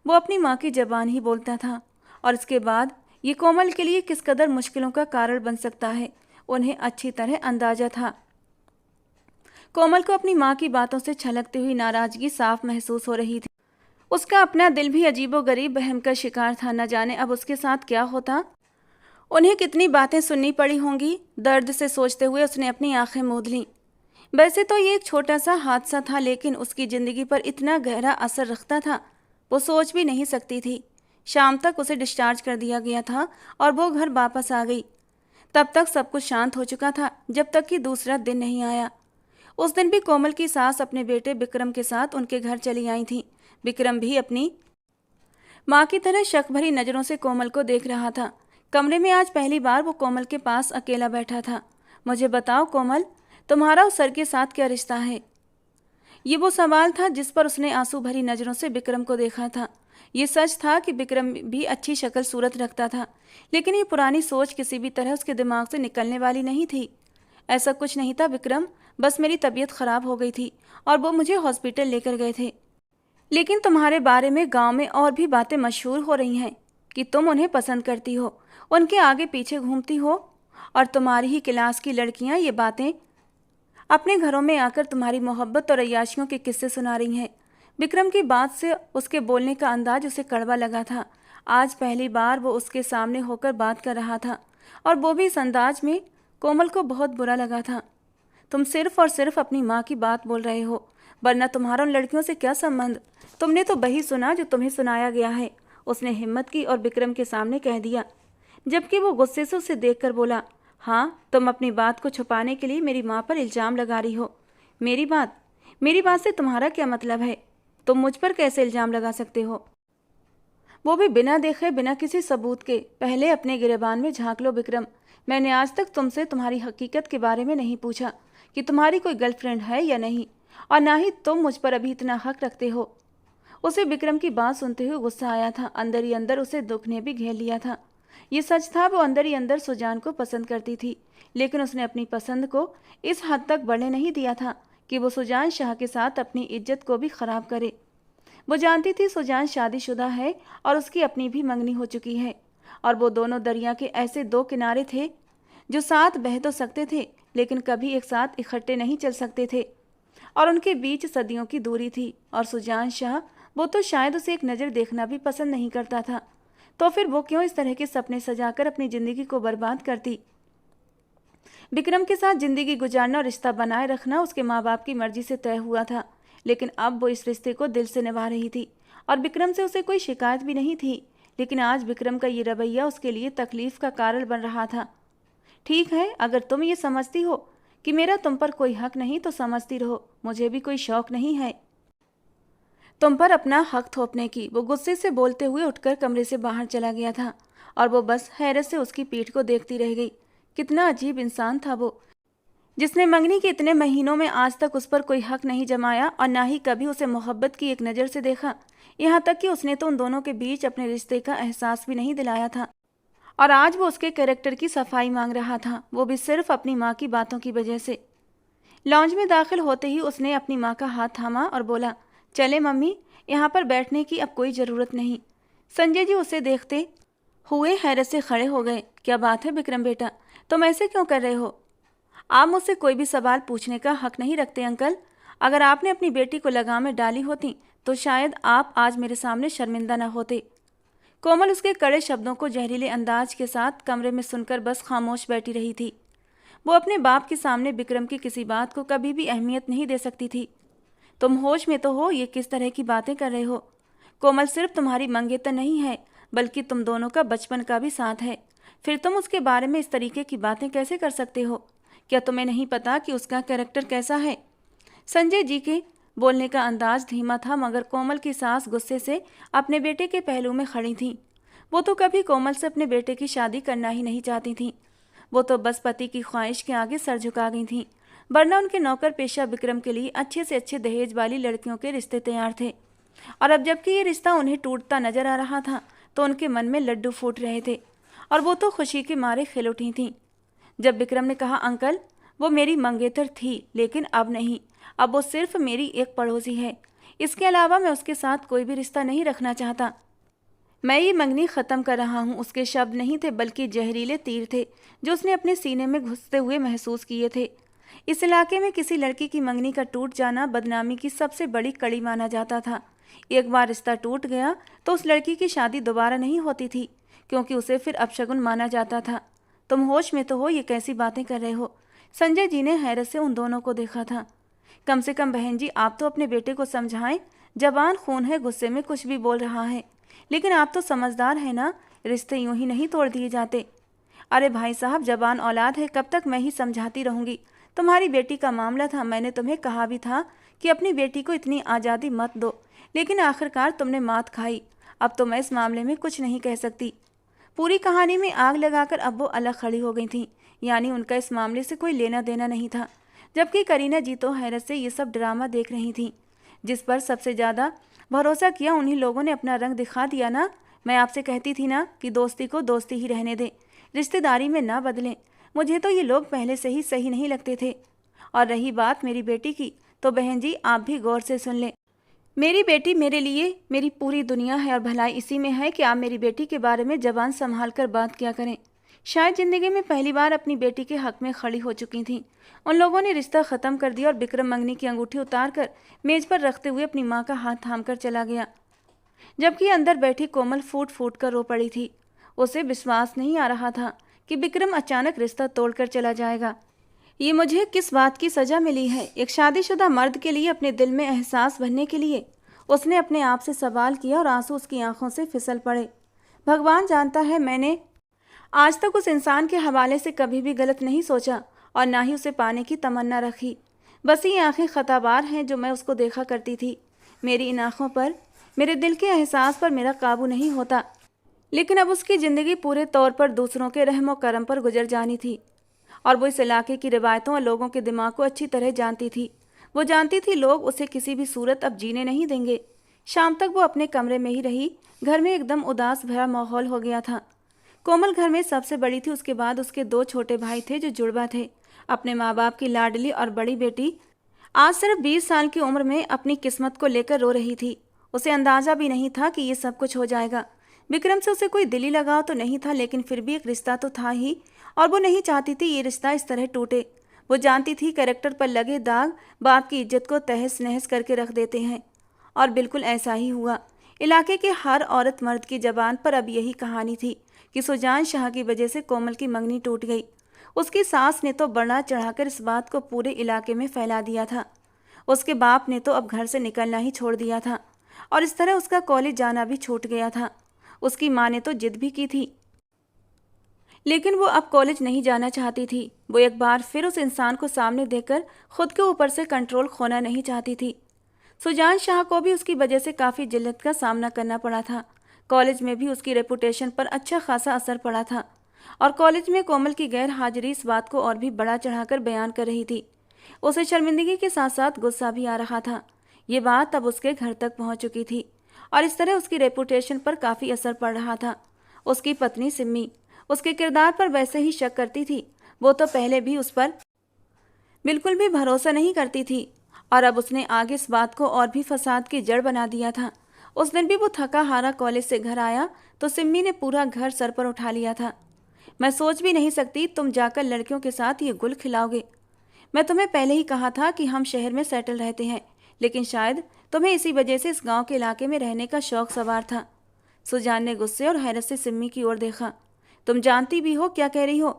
वो अपनी माँ की ज़बान ही बोलता था, और इसके बाद ये कोमल के लिए किस कदर मुश्किलों का कारण बन सकता है उन्हें अच्छी तरह अंदाजा था। कोमल को अपनी माँ की बातों से छलकती हुई नाराजगी साफ महसूस हो रही थी। उसका अपना दिल भी अजीबोगरीब वहम का शिकार था। न जाने अब उसके साथ क्या होता। उन्हें कितनी बातें सुननी पड़ी होंगी। दर्द से सोचते हुए उसने अपनी आंखें मूंद लीं। वैसे तो ये एक छोटा सा हादसा था, लेकिन उसकी ज़िंदगी पर इतना गहरा असर रखता था, वो सोच भी नहीं सकती थी। शाम तक उसे डिस्चार्ज कर दिया गया था और वो घर वापस आ गई। तब तक सब कुछ शांत हो चुका था, जब तक कि दूसरा दिन नहीं आया। उस दिन भी कोमल की सास अपने बेटे विक्रम के साथ उनके घर चली आई थी। विक्रम भी अपनी माँ की तरह शक भरी नज़रों से कोमल को देख रहा था। कमरे में आज पहली बार वो कोमल के पास अकेला बैठा था। मुझे बताओ कोमल, तुम्हारा उस सर के साथ क्या रिश्ता है? ये वो सवाल था जिस पर उसने आंसू भरी नज़रों से विक्रम को देखा था। ये सच था कि विक्रम भी अच्छी शक्ल सूरत रखता था, लेकिन ये पुरानी सोच किसी भी तरह उसके दिमाग से निकलने वाली नहीं थी। ऐसा कुछ नहीं था विक्रम, बस मेरी तबीयत ख़राब हो गई थी और वो मुझे हॉस्पिटल लेकर गए थे। लेकिन तुम्हारे बारे में गांव में और भी बातें मशहूर हो रही हैं कि तुम उन्हें पसंद करती हो, उनके आगे पीछे घूमती हो, और तुम्हारी ही क्लास की लड़कियां ये बातें अपने घरों में आकर तुम्हारी मोहब्बत और अय्याशियों के किस्से सुना रही हैं। विक्रम की बात से उसके बोलने का अंदाज उसे कड़वा लगा था। आज पहली बार वो उसके सामने होकर बात कर रहा था, और वो भी इस अंदाज में। कोमल को बहुत बुरा लगा था। तुम सिर्फ और सिर्फ अपनी माँ की बात बोल रहे हो, वरना तुम्हारा उन लड़कियों से क्या संबंध? तुमने तो वही सुना जो तुम्हें सुनाया गया है, उसने हिम्मत की और विक्रम के सामने कह दिया, जबकि वो गुस्से से उसे देखकर बोला, हाँ, तुम अपनी बात को छुपाने के लिए मेरी माँ पर इल्ज़ाम लगा रही हो। मेरी बात से तुम्हारा क्या मतलब है? तुम मुझ पर कैसे इल्ज़ाम लगा सकते हो? वो भी बिना देखे, बिना किसी सबूत के। पहले अपने गिरेबान में झांक लो विक्रम। मैंने आज तक तुमसे तुम्हारी हकीकत के बारे में नहीं पूछा कि तुम्हारी कोई गर्लफ्रेंड है या नहीं, और ना ही तुम मुझ पर अभी इतना हक रखते हो। उसे विक्रम की बात सुनते हुए गुस्सा आया था। अंदर ही अंदर उसे दुख ने भी घेर लिया था। ये सच था, वो अंदर ही अंदर सुजान को पसंद करती थी, लेकिन उसने अपनी पसंद को इस हद तक बढ़ने नहीं दिया था कि वो सुजान शाह के साथ अपनी इज्जत को भी खराब करे। वो जानती थी सुजान शादीशुदा है और उसकी अपनी भी मंगनी हो चुकी है, और वो दोनों दरिया के ऐसे दो किनारे थे जो साथ बह तो सकते थे, लेकिन कभी एक साथ इकट्ठे नहीं चल सकते थे, और उनके बीच सदियों की दूरी थी। और सुजान शाह, वो तो शायद उसे एक नज़र देखना भी पसंद नहीं करता था, तो फिर वो क्यों इस तरह के सपने सजाकर अपनी ज़िंदगी को बर्बाद करती? विक्रम के साथ ज़िंदगी गुजारना और रिश्ता बनाए रखना उसके माँ बाप की मर्जी से तय हुआ था, लेकिन अब वो इस रिश्ते को दिल से निभा रही थी, और विक्रम से उसे कोई शिकायत भी नहीं थी। लेकिन आज विक्रम का ये रवैया उसके लिए तकलीफ का कारण बन रहा था। ठीक है, अगर तुम ये समझती हो कि मेरा तुम पर कोई हक नहीं, तो समझती रहो, मुझे भी कोई शौक नहीं है तुम पर अपना हक थोपने की। वो गुस्से से बोलते हुए उठकर कमरे से बाहर चला गया था, और वो बस हैरत से उसकी पीठ को देखती रह गई। कितना अजीब इंसान था वो, जिसने मंगनी के इतने महीनों में आज तक उस पर कोई हक नहीं जमाया, और ना ही कभी उसे मोहब्बत की एक नज़र से देखा। यहाँ तक कि उसने तो उन दोनों के बीच अपने रिश्ते का एहसास भी नहीं दिलाया था, और आज वो उसके कैरेक्टर की सफाई मांग रहा था, वो भी सिर्फ अपनी माँ की बातों की वजह से। लॉन्ज में दाखिल होते ही उसने अपनी माँ का हाथ थामा और बोला, चले मम्मी, यहाँ पर बैठने की अब कोई ज़रूरत नहीं। संजय जी उसे देखते हुए हैरत से खड़े हो गए। क्या बात है विक्रम बेटा, तुम ऐसे क्यों कर रहे हो? आप मुझसे कोई भी सवाल पूछने का हक नहीं रखते अंकल। अगर आपने अपनी बेटी को लगाम में डाली होती तो शायद आप आज मेरे सामने शर्मिंदा न होते। कोमल उसके कड़े शब्दों को जहरीले अंदाज के साथ कमरे में सुनकर बस खामोश बैठी रही थी। वो अपने बाप के सामने विक्रम की किसी बात को कभी भी अहमियत नहीं दे सकती थी। तुम होश में तो हो? ये किस तरह की बातें कर रहे हो? कोमल सिर्फ तुम्हारी मंगेतर नहीं है, बल्कि तुम दोनों का बचपन का भी साथ है। फिर तुम उसके बारे में इस तरीके की बातें कैसे कर सकते हो? क्या तुम्हें नहीं पता कि उसका कैरेक्टर कैसा है? संजय जी के बोलने का अंदाज धीमा था, मगर कोमल की सास गुस्से से अपने बेटे के पहलू में खड़ी थी। वो तो कभी कोमल से अपने बेटे की शादी करना ही नहीं चाहती थी। वो तो बस पति की ख्वाहिश के आगे सर झुका गई थी, वरना उनके नौकर पेशा विक्रम के लिए अच्छे से अच्छे दहेज वाली लड़कियों के रिश्ते तैयार थे। और अब जबकि ये रिश्ता उन्हें टूटता नजर आ रहा था, तो उनके मन में लड्डू फूट रहे थे, और वो तो खुशी के मारे खिल उठी थीं। जब विक्रम ने कहा, अंकल, वो मेरी मंगेतर थी, लेकिन अब नहीं, अब वो सिर्फ मेरी एक पड़ोसी है। इसके अलावा मैं उसके साथ कोई भी रिश्ता नहीं रखना चाहता। मैं ये मंगनी ख़त्म कर रहा हूँ। उसके शब्द नहीं थे बल्कि जहरीले तीर थे जो उसने अपने सीने में घुसते हुए महसूस किए थे। इस इलाके में किसी लड़की की मंगनी का टूट जाना बदनामी की सबसे बड़ी कड़ी माना जाता था। एक बार रिश्ता टूट गया तो उस लड़की की शादी दोबारा नहीं होती थी, क्योंकि उसे फिर अपशगुन माना जाता था। तुम होश में तो हो? ये कैसी बातें कर रहे हो? संजय जी ने हैरत से उन दोनों को देखा था। कम से कम बहन जी, आप तो अपने बेटे को समझाएं। जबान खून है, गुस्से में कुछ भी बोल रहा है। लेकिन आप तो समझदार हैं ना, रिश्ते यूं ही नहीं तोड़ दिए जाते। अरे भाई साहब, जबान औलाद है, कब तक मैं ही समझाती रहूंगी? तुम्हारी बेटी का मामला था, मैंने तुम्हें कहा भी था कि अपनी बेटी को इतनी आज़ादी मत दो, लेकिन आखिरकार तुमने मात खाई। अब तो मैं इस मामले में कुछ नहीं कह सकती। पूरी कहानी में आग लगाकर अब वो अलग खड़ी हो गई थीं, यानी उनका इस मामले से कोई लेना देना नहीं था। जबकि करीना जी तो हैरत से ये सब ड्रामा देख रही थीं। जिस पर सबसे ज़्यादा भरोसा किया उन्हीं लोगों ने अपना रंग दिखा दिया ना। मैं आपसे कहती थी ना कि दोस्ती को दोस्ती ही रहने दें, रिश्तेदारी में ना बदलें। मुझे तो ये लोग पहले से ही सही नहीं लगते थे। और रही बात मेरी बेटी की, तो बहन जी आप भी गौर से सुन लें। मेरी बेटी मेरे लिए मेरी पूरी दुनिया है, और भलाई इसी में है कि आप मेरी बेटी के बारे में जबान संभाल कर बात किया करें। शायद ज़िंदगी में पहली बार अपनी बेटी के हक में खड़ी हो चुकी थीं। उन लोगों ने रिश्ता ख़त्म कर दिया और विक्रम मंगनी की अंगूठी उतार कर मेज़ पर रखते हुए अपनी माँ का हाथ थाम कर चला गया, जबकि अंदर बैठी कोमल फूट फूट कर रो पड़ी थी। उसे विश्वास नहीं आ रहा था कि विक्रम अचानक रिश्ता तोड़कर चला जाएगा। ये मुझे किस बात की सज़ा मिली है? एक शादीशुदा मर्द के लिए अपने दिल में एहसास भरने के लिए? उसने अपने आप से सवाल किया और आंसू उसकी आंखों से फिसल पड़े। भगवान जानता है, मैंने आज तक उस इंसान के हवाले से कभी भी गलत नहीं सोचा और ना ही उसे पाने की तमन्ना रखी। बस ये आंखें खताबार हैं जो मैं उसको देखा करती थी। मेरी इन आंखों पर, मेरे दिल के एहसास पर मेरा काबू नहीं होता। लेकिन अब उसकी ज़िंदगी पूरे तौर पर दूसरों के रहमो करम पर गुजर जानी थी, और वो इस इलाके की रिवायतों और लोगों के दिमाग को अच्छी तरह जानती थी। वो जानती थी लोग उसे किसी भी सूरत अब जीने नहीं देंगे। शाम तक वो अपने कमरे में ही रही। घर में एकदम उदास भरा माहौल हो गया था। कोमल घर में सबसे बड़ी थी। उसके बाद उसके दो छोटे भाई थे जो जुड़वा थे। अपने माँ बाप की लाडली और बड़ी बेटी आज सिर्फ 20 साल की उम्र में अपनी किस्मत को लेकर रो रही थी। उसे अंदाज़ा भी नहीं था कि ये सब कुछ हो जाएगा। विक्रम से उसे कोई दिली लगाव तो नहीं था, लेकिन फिर भी एक रिश्ता तो था ही, और वो नहीं चाहती थी ये रिश्ता इस तरह टूटे। वो जानती थी कैरेक्टर पर लगे दाग बाप की इज्जत को तहस नहस करके रख देते हैं, और बिल्कुल ऐसा ही हुआ। इलाके के हर औरत मर्द की जबान पर अब यही कहानी थी कि सुजान शाह की वजह से कोमल की मंगनी टूट गई। उसकी सास ने तो बढ़ा चढ़ाकर इस बात को पूरे इलाके में फैला दिया था। उसके बाप ने तो अब घर से निकलना ही छोड़ दिया था, और इस तरह उसका कॉलेज जाना भी छूट गया था। उसकी माँ ने तो जिद भी की थी, लेकिन वो अब कॉलेज नहीं जाना चाहती थी। वो एक बार फिर उस इंसान को सामने देखकर खुद के ऊपर से कंट्रोल खोना नहीं चाहती थी। सुजान शाह को भी उसकी वजह से काफ़ी जिल्लत का सामना करना पड़ा था। कॉलेज में भी उसकी रेपुटेशन पर अच्छा खासा असर पड़ा था, और कॉलेज में कोमल की गैर हाजिरी इस बात को और भी बढ़ा चढ़ाकर बयान कर रही थी। उसे शर्मिंदगी के साथ साथ गुस्सा भी आ रहा था। ये बात अब उसके घर तक पहुंच चुकी थी, और इस तरह उसकी रेपुटेशन पर काफ़ी असर पड़ रहा था। उसकी पत्नी सिम्मी उसके किरदार पर वैसे ही शक करती थी। वो तो पहले भी उस पर बिल्कुल भी भरोसा नहीं करती थी, और अब उसने आगे इस बात को और भी फसाद की जड़ बना दिया था। उस दिन भी वो थका हारा कॉलेज से घर आया तो सिम्मी ने पूरा घर सर पर उठा लिया था। मैं सोच भी नहीं सकती तुम जाकर लड़कियों के साथ ये गुल खिलाओगे। मैं तुम्हें पहले ही कहा था कि हम शहर में सेटल रहते हैं, लेकिन शायद तुम्हें इसी वजह से इस गांव के इलाके में रहने का शौक सवार था। सुजान ने गुस्से और हैरत से सिम्मी की ओर देखा। तुम जानती भी हो क्या कह रही हो?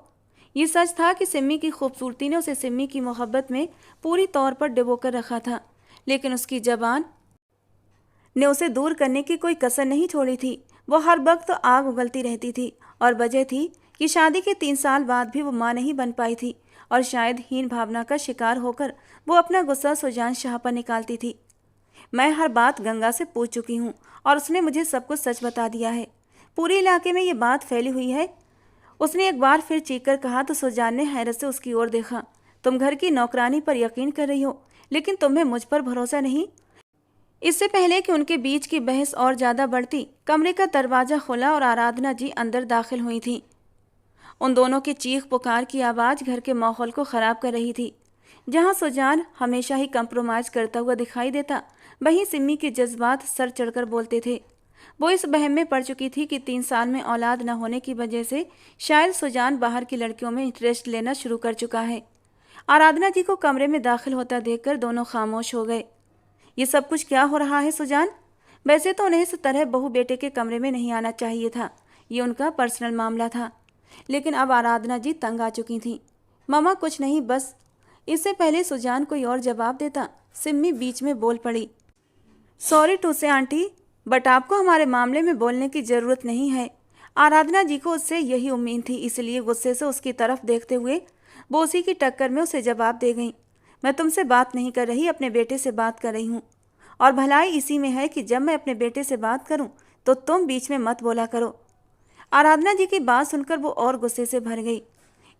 ये सच था कि सिम्मी की खूबसूरती ने उसे सिम्मी की मोहब्बत में पूरी तौर पर डुबोकर रखा था, लेकिन उसकी जबान ने उसे दूर करने की कोई कसर नहीं छोड़ी थी। वो हर वक्त तो आग उगलती रहती थी, और वजह थी कि शादी के 3 साल बाद भी वो माँ नहीं बन पाई थी, और शायद हीन भावना का शिकार होकर वो अपना गुस्सा सुजान शाह पर निकालती थी। मैं हर बात गंगा से पूछ चुकी हूँ, और उसने मुझे सब कुछ सच बता दिया है। पूरे इलाके में ये बात फैली हुई है। उसने एक बार फिर चीख कर कहा तो सुजान ने हैरत से उसकी ओर देखा। तुम घर की नौकरानी पर यकीन कर रही हो, लेकिन तुम्हें मुझ पर भरोसा नहीं? इससे पहले कि उनके बीच की बहस और ज़्यादा बढ़ती, कमरे का दरवाज़ा खुला और आराधना जी अंदर दाखिल हुई थी। उन दोनों की चीख पुकार की आवाज़ घर के माहौल को ख़राब कर रही थी। जहाँ सुजान हमेशा ही कंप्रोमाइज़ करता हुआ दिखाई देता, वहीं सिम्मी के जज्बात सर चढ़कर बोलते थे। वो इस वहम में पड़ चुकी थी कि 3 साल में औलाद न होने की वजह से शायद सुजान बाहर की लड़कियों में इंटरेस्ट लेना शुरू कर चुका है। आराधना जी को कमरे में दाखिल होता देखकर दोनों खामोश हो गए। ये सब कुछ क्या हो रहा है सुजान? वैसे तो उन्हें इस तरह बहू बेटे के कमरे में नहीं आना चाहिए था, ये उनका पर्सनल मामला था। लेकिन अब आराधना जी तंग आ चुकी थीं। ममा कुछ नहीं, बस। इससे पहले सुजान कोई और जवाब देता, सिम्मी बीच में बोल पड़ी। सॉरी टू से आंटी, बट आपको हमारे मामले में बोलने की ज़रूरत नहीं है। आराधना जी को उससे यही उम्मीद थी, इसलिए गुस्से से उसकी तरफ देखते हुए वो उसी की टक्कर में उसे जवाब दे गई। मैं तुमसे बात नहीं कर रही, अपने बेटे से बात कर रही हूँ। और भलाई इसी में है कि जब मैं अपने बेटे से बात करूँ तो तुम बीच में मत बोला करो। आराधना जी की बात सुनकर वो और गुस्से से भर गई।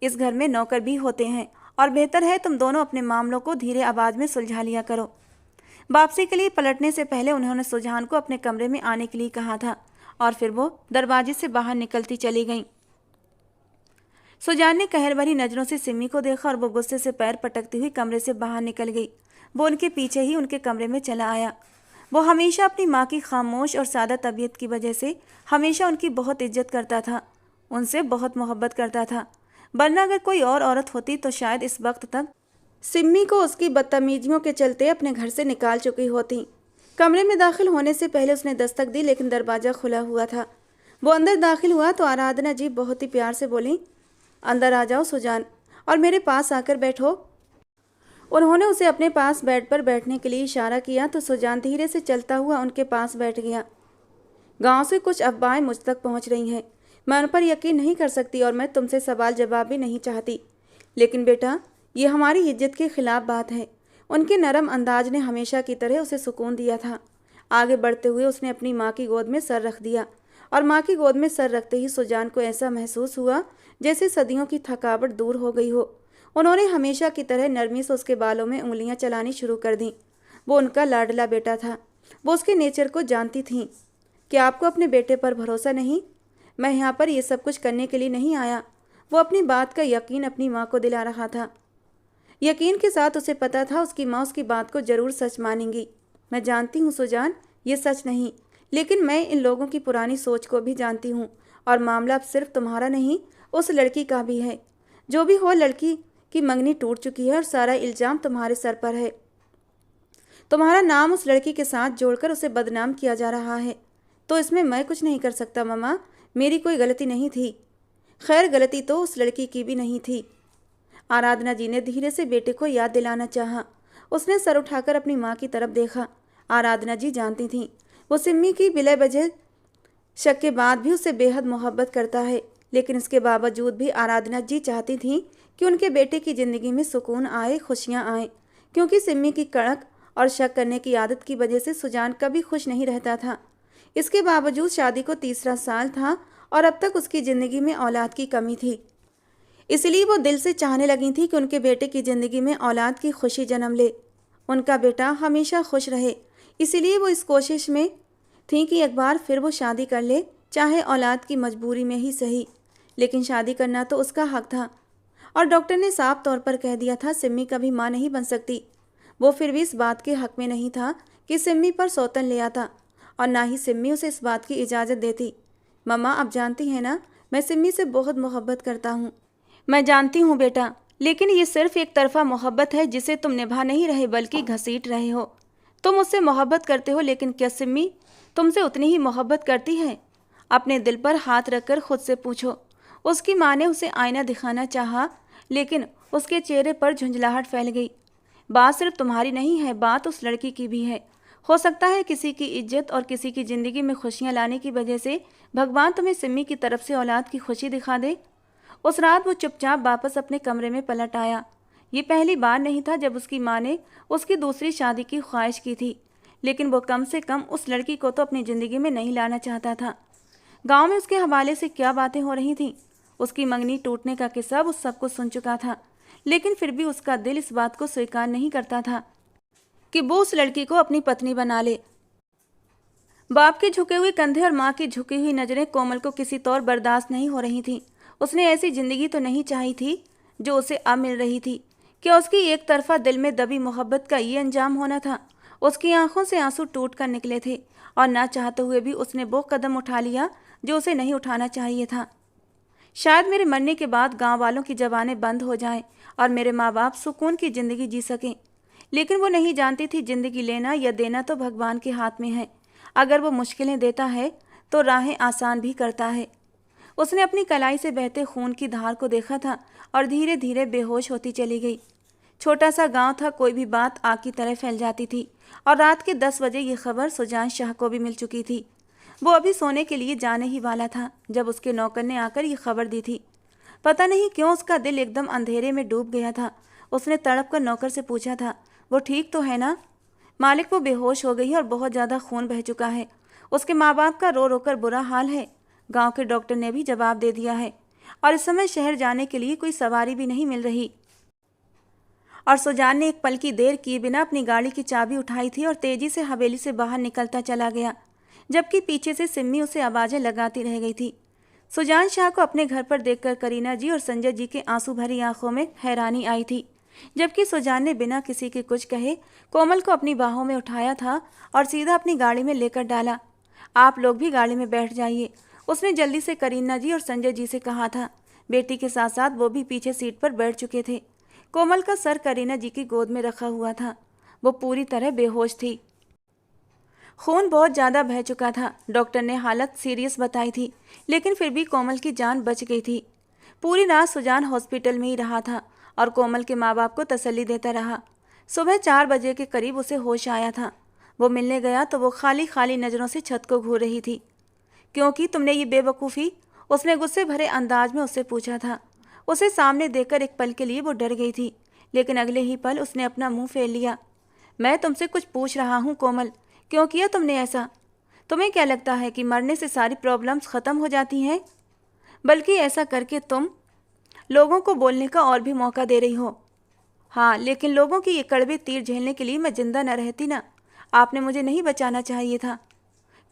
इस घर में नौकर भी होते हैं और बेहतर है तुम दोनों अपने मामलों को धीरे आवाज़ में सुलझा लिया करो। वापसी के लिए पलटने से पहले उन्होंने सुजान को अपने कमरे में आने के लिए कहा था और फिर वो दरवाजे से बाहर निकलती चली गईं। सुजान ने कहर भरी नज़रों से सिमी को देखा और वो गुस्से से पैर पटकती हुई कमरे से बाहर निकल गई। वो उनके पीछे ही उनके कमरे में चला आया। वो हमेशा अपनी माँ की खामोश और सादा तबीयत की वजह से हमेशा उनकी बहुत इज्जत करता था, उनसे बहुत मोहब्बत करता था। वरना अगर कोई और औरत होती तो शायद इस वक्त तक सिम्मी को उसकी बदतमीजियों के चलते अपने घर से निकाल चुकी होती। कमरे में दाखिल होने से पहले उसने दस्तक दी, लेकिन दरवाज़ा खुला हुआ था। वो अंदर दाखिल हुआ तो आराधना जी बहुत ही प्यार से बोली, अंदर आ जाओ सुजान और मेरे पास आकर बैठो। उन्होंने उसे अपने पास बेड पर बैठने के लिए इशारा किया तो सुजान धीरे से चलता हुआ उनके पास बैठ गया। गांव से कुछ अफवाहें मुझ तक पहुंच रही हैं। मैं उन पर यकीन नहीं कर सकती और मैं तुमसे सवाल जवाब भी नहीं चाहती, लेकिन बेटा ये हमारी इज्जत के खिलाफ बात है। उनके नरम अंदाज ने हमेशा की तरह उसे सुकून दिया था। आगे बढ़ते हुए उसने अपनी माँ की गोद में सर रख दिया और माँ की गोद में सर रखते ही सुजान को ऐसा महसूस हुआ जैसे सदियों की थकावट दूर हो गई हो। उन्होंने हमेशा की तरह नरमी से उसके बालों में उंगलियां चलानी शुरू कर दी। वो उनका लाडला बेटा था, वो उसके नेचर को जानती थीं। क्या आपको अपने बेटे पर भरोसा नहीं? मैं यहाँ पर ये सब कुछ करने के लिए नहीं आया। वो अपनी बात का यकीन अपनी माँ को दिला रहा था। यकीन के साथ उसे पता था उसकी माँ उसकी बात को ज़रूर सच मानेंगी। मैं जानती हूँ सुजान, ये सच नहीं, लेकिन मैं इन लोगों की पुरानी सोच को भी जानती हूँ और मामला अब सिर्फ तुम्हारा नहीं, उस लड़की का भी है। जो भी हो, लड़की की मंगनी टूट चुकी है और सारा इल्ज़ाम तुम्हारे सर पर है। तुम्हारा नाम उस लड़की के साथ जोड़कर उसे बदनाम किया जा रहा है, तो इसमें मैं कुछ नहीं कर सकता मम्मा। मेरी कोई गलती नहीं थी। खैर, गलती तो उस लड़की की भी नहीं थी। आराधना जी ने धीरे से बेटे को याद दिलाना चाहा। उसने सर उठाकर अपनी माँ की तरफ देखा। आराधना जी जानती थीं वो सिम्मी की बिला वजह शक के बाद भी उससे बेहद मोहब्बत करता है, लेकिन इसके बावजूद भी आराधना जी चाहती थीं कि उनके बेटे की ज़िंदगी में सुकून आए, खुशियाँ आएँ, क्योंकि सिम्मी की कड़क और शक करने की आदत की वजह से सुजान कभी खुश नहीं रहता था। इसके बावजूद शादी को 3रा साल था और अब तक उसकी ज़िंदगी में औलाद की कमी थी। इसलिए वो दिल से चाहने लगी थी कि उनके बेटे की ज़िंदगी में औलाद की खुशी जन्म ले, उनका बेटा हमेशा खुश रहे। इसीलिए वो इस कोशिश में थी कि एक बार फिर वो शादी कर ले, चाहे औलाद की मजबूरी में ही सही, लेकिन शादी करना तो उसका हक था। और डॉक्टर ने साफ तौर पर कह दिया था सिम्मी कभी माँ नहीं बन सकती। वो फिर भी इस बात के हक में नहीं था कि सिम्मी पर सौतन ले आता, और ना ही सिम्मी उसे इस बात की इजाज़त देती। मम्मा, आप जानती हैं ना, मैं सिम्मी से बहुत मोहब्बत करता हूँ। मैं जानती हूँ बेटा, लेकिन ये सिर्फ एक तरफा मोहब्बत है जिसे तुम निभा नहीं रहे बल्कि घसीट रहे हो। तुम उससे मोहब्बत करते हो, लेकिन क्या सिम्मी तुमसे उतनी ही मोहब्बत करती है? अपने दिल पर हाथ रखकर खुद से पूछो। उसकी माँ ने उसे आईना दिखाना चाहा, लेकिन उसके चेहरे पर झुंझलाहट फैल गई। बात सिर्फ तुम्हारी नहीं है, बात उस लड़की की भी है। हो सकता है किसी की इज्जत और किसी की ज़िंदगी में खुशियाँ लाने की वजह से भगवान तुम्हें सिम्मी की तरफ से औलाद की खुशी दिखा दे। उस रात वो चुपचाप वापस अपने कमरे में पलट आया। ये पहली बार नहीं था जब उसकी माँ ने उसकी दूसरी शादी की ख्वाहिश की थी, लेकिन वो कम से कम उस लड़की को तो अपनी ज़िंदगी में नहीं लाना चाहता था। गांव में उसके हवाले से क्या बातें हो रही थीं। उसकी मंगनी टूटने का किस्सा वो सब कुछ सुन चुका था, लेकिन फिर भी उसका दिल इस बात को स्वीकार नहीं करता था कि वो उस लड़की को अपनी पत्नी बना ले। बाप के झुके हुए कंधे और माँ की झुकी हुई नज़रें कोमल को किसी तौर बर्दाश्त नहीं हो रही थी। उसने ऐसी ज़िंदगी तो नहीं चाही थी जो उसे अब मिल रही थी। क्या उसकी एक तरफा दिल में दबी मोहब्बत का ये अंजाम होना था? उसकी आंखों से आंसू टूट कर निकले थे और ना चाहते हुए भी उसने वो कदम उठा लिया जो उसे नहीं उठाना चाहिए था। शायद मेरे मरने के बाद गांव वालों की जबानें बंद हो जाएं और मेरे माँ बाप सुकून की ज़िंदगी जी सकें, लेकिन वो नहीं जानती थी ज़िंदगी लेना या देना तो भगवान के हाथ में है। अगर वो मुश्किलें देता है तो राहें आसान भी करता है। उसने अपनी कलाई से बहते खून की धार को देखा था और धीरे धीरे बेहोश होती चली गई। छोटा सा गांव था, कोई भी बात आग की तरह फैल जाती थी और रात के 10 बजे ये खबर सुजान शाह को भी मिल चुकी थी। वो अभी सोने के लिए जाने ही वाला था जब उसके नौकर ने आकर ये खबर दी थी। पता नहीं क्यों उसका दिल एकदम अंधेरे में डूब गया था। उसने तड़प कर नौकर से पूछा था, वो ठीक तो है ना? मालिक, वो बेहोश हो गई है और बहुत ज़्यादा खून बह चुका है। उसके माँ बाप का रो रो कर बुरा हाल है। गांव के डॉक्टर ने भी जवाब दे दिया है और इस समय शहर जाने के लिए कोई सवारी भी नहीं मिल रही। और सुजान ने एक पल की देर किए बिना अपनी गाड़ी की चाबी उठाई थी और तेजी से हवेली से बाहर निकलता चला गया, जबकि पीछे से सिम्मी उसे आवाज़ें लगाती रह गई थी। सुजान शाह को अपने घर पर देखकर करीना जी और संजय जी के आंसू भरी आंखों में हैरानी आई थी, जबकि सुजान ने बिना किसी के कुछ कहे कोमल को अपनी बाहों में उठाया था और सीधा अपनी गाड़ी में लेकर डाला। आप लोग भी गाड़ी में बैठ जाइए, उसने जल्दी से करीना जी और संजय जी से कहा था। बेटी के साथ साथ वो भी पीछे सीट पर बैठ चुके थे। कोमल का सर करीना जी की गोद में रखा हुआ था। वो पूरी तरह बेहोश थी। खून बहुत ज़्यादा बह चुका था। डॉक्टर ने हालत सीरियस बताई थी, लेकिन फिर भी कोमल की जान बच गई थी। पूरी रात सुजान हॉस्पिटल में ही रहा था और कोमल के माँ बाप को तसल्ली देता रहा। सुबह 4 बजे के करीब उसे होश आया था। वो मिलने गया तो वो खाली खाली नज़रों से छत को घूर रही थी। क्योंकि तुमने ये बेवकूफ़ी, उसने गुस्से भरे अंदाज में उससे पूछा था। उसे सामने देखकर एक पल के लिए वो डर गई थी, लेकिन अगले ही पल उसने अपना मुंह फेर लिया। मैं तुमसे कुछ पूछ रहा हूँ कोमल, क्यों किया तुमने ऐसा? तुम्हें क्या लगता है कि मरने से सारी प्रॉब्लम्स ख़त्म हो जाती हैं? बल्कि ऐसा करके तुम लोगों को बोलने का और भी मौका दे रही हो। हाँ, लेकिन लोगों की ये कड़वे तीर झेलने के लिए मैं जिंदा न रहती ना। आपने मुझे नहीं बचाना चाहिए था।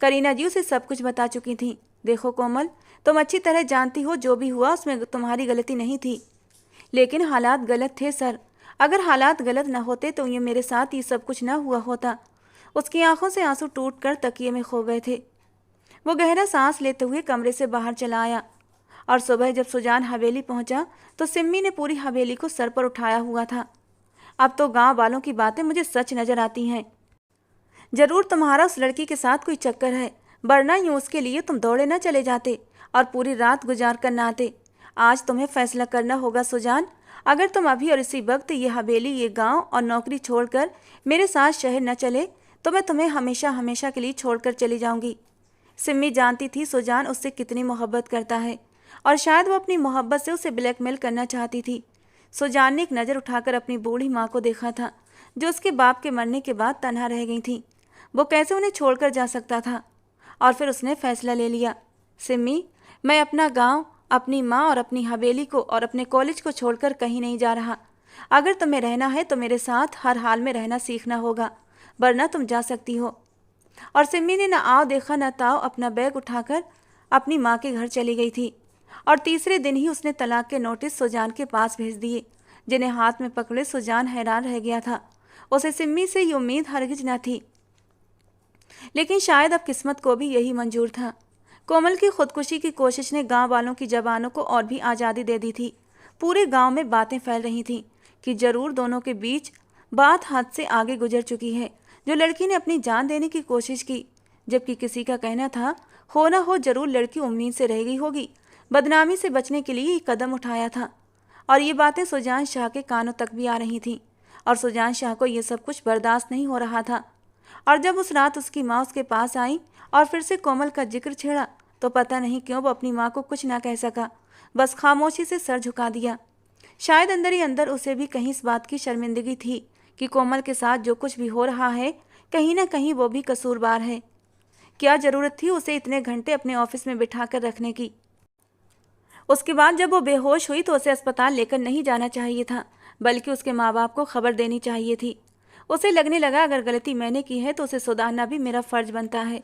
करीना जी उसे सब कुछ बता चुकी थी। देखो कोमल, तुम अच्छी तरह जानती हो जो भी हुआ उसमें तुम्हारी गलती नहीं थी, लेकिन हालात गलत थे सर। अगर हालात गलत न होते तो ये मेरे साथ ये सब कुछ न हुआ होता। उसकी आंखों से आंसू टूटकर तकिए में खो गए थे। वो गहरा सांस लेते हुए कमरे से बाहर चला आया और सुबह जब सुजान हवेली पहुंचा तो सिम्मी ने पूरी हवेली को सर पर उठाया हुआ था। अब तो गांव वालों की बातें मुझे सच नजर आती हैं। जरूर तुम्हारा उस लड़की के साथ कोई चक्कर है, वरना यूं उसके लिए तुम दौड़े न चले जाते और पूरी रात गुजार कर न आते। आज तुम्हें फैसला करना होगा सुजान। अगर तुम अभी और इसी वक्त ये हवेली, ये गांव और नौकरी छोड़कर मेरे साथ शहर न चले तो मैं तुम्हें हमेशा हमेशा के लिए छोड़कर चली जाऊंगी। सिम्मी जानती थी सुजान उससे कितनी मोहब्बत करता है और शायद वो अपनी मोहब्बत से उसे ब्लैकमेल करना चाहती थी। सुजान ने एक नज़र उठाकर अपनी बूढ़ी माँ को देखा था, जो उसके बाप के मरने के बाद तन्हा रह गई थी। वो कैसे उन्हें छोड़कर जा सकता था? और फिर उसने फैसला ले लिया, सिम्मी, मैं अपना गांव, अपनी माँ और अपनी हवेली को और अपने कॉलेज को छोड़कर कहीं नहीं जा रहा। अगर तुम्हें रहना है तो मेरे साथ हर हाल में रहना सीखना होगा, वरना तुम जा सकती हो। और सिम्मी ने न आओ देखा न ताओ अपना बैग उठाकर अपनी माँ के घर चली गई थी और तीसरे दिन ही उसने तलाक के नोटिस सुजान के पास भेज दिए, जिन्हें हाथ में पकड़े सुजान हैरान रह गया था। उसे सिम्मी से ये उम्मीद हरगिज न थी, लेकिन शायद अब किस्मत को भी यही मंजूर था। कोमल की खुदकुशी की कोशिश ने गांव वालों की जबानों को और भी आज़ादी दे दी थी। पूरे गांव में बातें फैल रही थीं कि जरूर दोनों के बीच बात हद से आगे गुजर चुकी है। जो लड़की ने अपनी जान देने की कोशिश की, जबकि किसी का कहना था हो ना हो जरूर लड़की उम्मीद से रह गई होगी, बदनामी से बचने के लिए ये कदम उठाया था। और ये बातें सुजान शाह के कानों तक भी आ रही थीं और सुजान शाह को ये सब कुछ बर्दाश्त नहीं हो रहा था। और जब उस रात उसकी माँ उसके पास आई और फिर से कोमल का जिक्र छेड़ा तो पता नहीं क्यों वो अपनी माँ को कुछ ना कह सका, बस खामोशी से सर झुका दिया। शायद अंदर ही अंदर उसे भी कहीं इस बात की शर्मिंदगी थी कि कोमल के साथ जो कुछ भी हो रहा है कहीं ना कहीं वो भी कसूरवार है। क्या ज़रूरत थी उसे इतने घंटे अपने ऑफिस में बिठा कर रखने की? उसके बाद जब वो बेहोश हुई तो उसे अस्पताल लेकर नहीं जाना चाहिए था, बल्कि उसके माँ बाप को खबर देनी चाहिए थी। उसे लगने लगा अगर गलती मैंने की है तो उसे सुधारना भी मेरा फ़र्ज बनता है।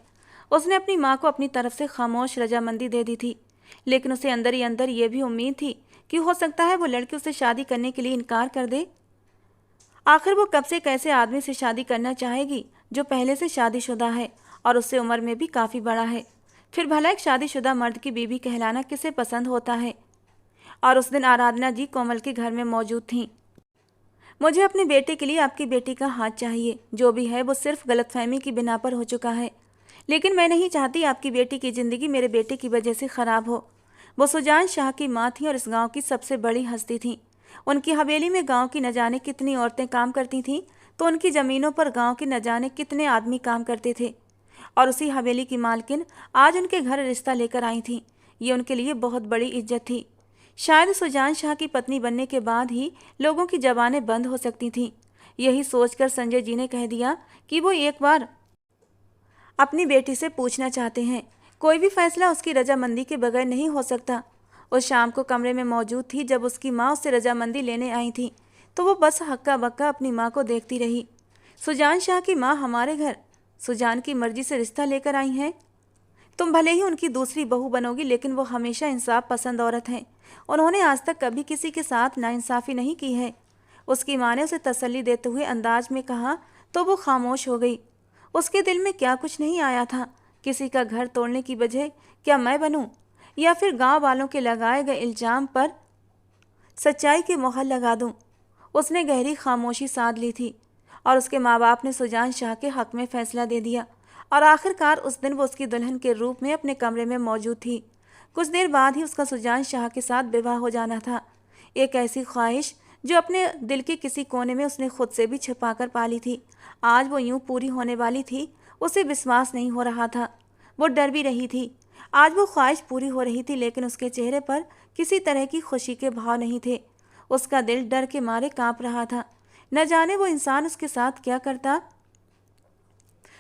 उसने अपनी माँ को अपनी तरफ से खामोश रजामंदी दे दी थी, लेकिन उसे अंदर ही अंदर ये भी उम्मीद थी कि हो सकता है वो लड़की उसे शादी करने के लिए इनकार कर दे आखिर वो कब से कैसे आदमी से शादी करना चाहेगी जो पहले से शादीशुदा है और उससे उम्र में भी काफ़ी बड़ा है। फिर भला एक शादीशुदा मर्द की बीवी कहलाना किसे पसंद होता है। और उस दिन आराधना जी कोमल के घर में मौजूद थीं। मुझे अपने बेटे के लिए आपकी बेटी का हाथ चाहिए। जो भी है वो सिर्फ गलतफहमी की बिना पर हो चुका है, लेकिन मैं नहीं चाहती आपकी बेटी की ज़िंदगी मेरे बेटे की वजह से ख़राब हो। वो सुजान शाह की माँ थी और इस गांव की सबसे बड़ी हस्ती थी। उनकी हवेली में गांव की न जाने कितनी औरतें काम करती थीं, तो उनकी ज़मीनों पर गांव के न जाने कितने आदमी काम करते थे। और उसी हवेली की मालकिन आज उनके घर रिश्ता लेकर आई थी। ये उनके लिए बहुत बड़ी इज्जत थी। शायद सुजान शाह की पत्नी बनने के बाद ही लोगों की जबानें बंद हो सकती थीं। यही सोचकर संजय जी ने कह दिया कि वो एक बार अपनी बेटी से पूछना चाहते हैं। कोई भी फैसला उसकी रजामंदी के बगैर नहीं हो सकता। उस शाम को कमरे में मौजूद थी जब उसकी माँ उससे रजामंदी लेने आई थी, तो वो बस हक्का बक्का अपनी माँ को देखती रही। सुजान शाह की माँ हमारे घर सुजान की मर्जी से रिश्ता लेकर आई हैं। तुम भले ही उनकी दूसरी बहू बनोगी, लेकिन वो हमेशा इंसाफ पसंद औरत हैं। उन्होंने आज तक कभी किसी के साथ नाइंसाफ़ी नहीं की है। उसकी माँ ने उसे तसल्ली देते हुए अंदाज में कहा तो वो खामोश हो गई। उसके दिल में क्या कुछ नहीं आया था। किसी का घर तोड़ने की वजह क्या मैं बनूं, या फिर गांव वालों के लगाए गए इल्ज़ाम पर सच्चाई की मोहर लगा दूं। उसने गहरी खामोशी साध ली थी और उसके माँ बाप ने सुजान शाह के हक़ में फ़ैसला दे दिया। और आखिरकार उस दिन वो उसकी दुल्हन के रूप में अपने कमरे में मौजूद थी। कुछ देर बाद ही उसका सुजान शाह के साथ विवाह हो जाना था। एक ऐसी ख्वाहिश जो अपने दिल के किसी कोने में उसने खुद से भी छिपाकर पाली थी, आज वो यूं पूरी होने वाली थी। उसे विश्वास नहीं हो रहा था। वो डर भी रही थी। आज वो ख्वाहिश पूरी हो रही थी, लेकिन उसके चेहरे पर किसी तरह की खुशी के भाव नहीं थे। उसका दिल डर के मारे कांप रहा था। न जाने वो इंसान उसके साथ क्या करता,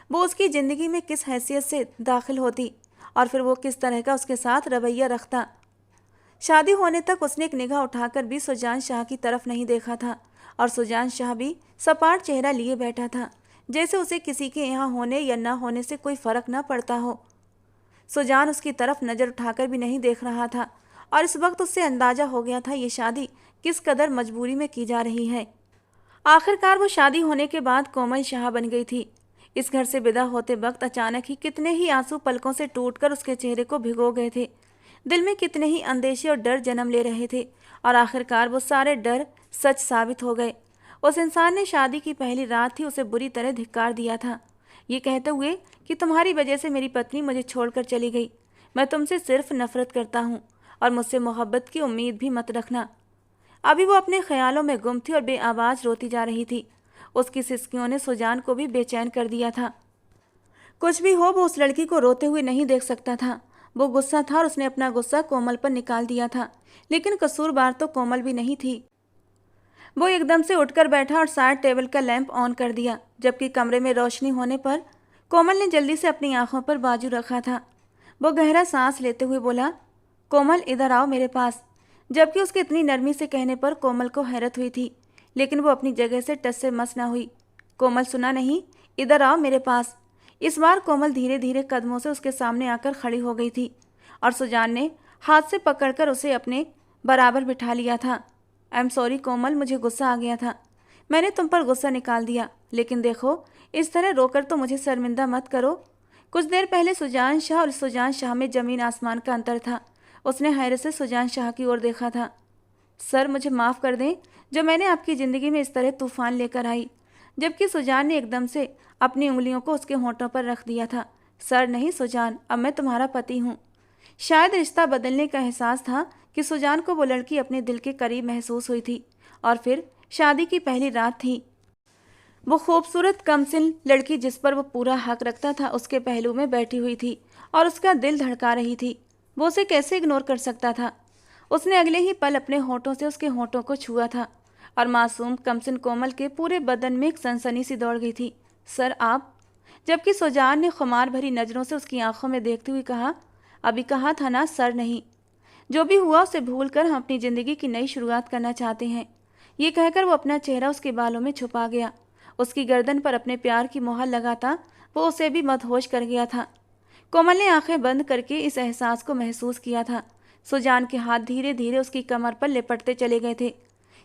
वो उसकी ज़िंदगी में किस हैसियत से दाखिल होती, और फिर वो किस तरह का उसके साथ रवैया रखता। शादी होने तक उसने एक निगाह उठाकर भी सुजान शाह की तरफ नहीं देखा था, और सुजान शाह भी सपाट चेहरा लिए बैठा था, जैसे उसे किसी के यहाँ होने या न होने से कोई फ़र्क न पड़ता हो। सुजान उसकी तरफ नज़र उठाकर भी नहीं देख रहा था, और इस वक्त उससे अंदाज़ा हो गया था ये शादी किस कदर मजबूरी में की जा रही है। आखिरकार वो शादी होने के बाद कोमल शाह बन गई थी। इस घर से विदा होते वक्त अचानक ही कितने ही आंसू पलकों से टूटकर उसके चेहरे को भिगो गए थे। दिल में कितने ही अंदेशे और डर जन्म ले रहे थे, और आखिरकार वो सारे डर सच साबित हो गए। उस इंसान ने शादी की पहली रात ही उसे बुरी तरह धिक्कार दिया था, ये कहते हुए कि तुम्हारी वजह से मेरी पत्नी मुझे छोड़कर चली गई। मैं तुमसे सिर्फ नफरत करता हूँ, और मुझसे मोहब्बत की उम्मीद भी मत रखना। अभी वो अपने ख्यालों में गुम थी और बेआवाज़ रोती जा रही थी। उसकी सिसकियों ने सुजान को भी बेचैन कर दिया था। कुछ भी हो, वो उस लड़की को रोते हुए नहीं देख सकता था। वो गुस्सा था और उसने अपना गुस्सा कोमल पर निकाल दिया था, लेकिन कसूरवार तो कोमल भी नहीं थी। वो एकदम से उठकर बैठा और साइड टेबल का लैंप ऑन कर दिया, जबकि कमरे में रोशनी होने पर कोमल ने जल्दी से अपनी आंखों पर बाजू रखा था। वो गहरा सांस लेते हुए बोला, कोमल इधर आओ मेरे पास। जबकि उसके इतनी नरमी से कहने पर कोमल को हैरत हुई थी, लेकिन वो अपनी जगह से टस से मस ना हुई। कोमल सुना नहीं, इधर आओ मेरे पास। इस बार कोमल धीरे धीरे कदमों से उसके सामने आकर खड़ी हो गई थी, और सुजान ने हाथ से पकड़कर उसे अपने बराबर बिठा लिया था। आई एम सॉरी कोमल, मुझे गुस्सा आ गया था। मैंने तुम पर गुस्सा निकाल दिया, लेकिन देखो इस तरह रोकर तो मुझे शर्मिंदा मत करो। कुछ देर पहले सुजान शाह और सुजान शाह में ज़मीन आसमान का अंतर था। उसने हैरत से सुजान शाह की ओर देखा था। सर मुझे माफ़ कर दें जो मैंने आपकी ज़िंदगी में इस तरह तूफ़ान लेकर आई। जबकि सुजान ने एकदम से अपनी उंगलियों को उसके होंठों पर रख दिया था। सर नहीं सुजान, अब मैं तुम्हारा पति हूँ। शायद रिश्ता बदलने का एहसास था कि सुजान को वो लड़की अपने दिल के करीब महसूस हुई थी। और फिर शादी की पहली रात थी। वो खूबसूरत कमसिन लड़की जिस पर वो पूरा हक रखता था उसके पहलू में बैठी हुई थी, और उसका दिल धड़का रही थी। वो उसे कैसे इग्नोर कर सकता था। उसने अगले ही पल अपने होठों से उसके होठों को छुआ था, और मासूम कमसिन कोमल के पूरे बदन में एक सनसनी सी दौड़ गई थी। सर आप। जबकि सुजान ने खुमार भरी नज़रों से उसकी आंखों में देखते हुए कहा, अभी कहा था ना सर नहीं। जो भी हुआ उसे भूल कर हम अपनी ज़िंदगी की नई शुरुआत करना चाहते हैं। ये कहकर वो अपना चेहरा उसके बालों में छुपा गया। उसकी गर्दन पर अपने प्यार की मोहर लगाता वो उसे भी मदहोश कर गया था। कोमल ने आंखें बंद करके इस एहसास को महसूस किया था। सुजान के हाथ धीरे धीरे उसकी कमर पर लिपटते चले गए थे।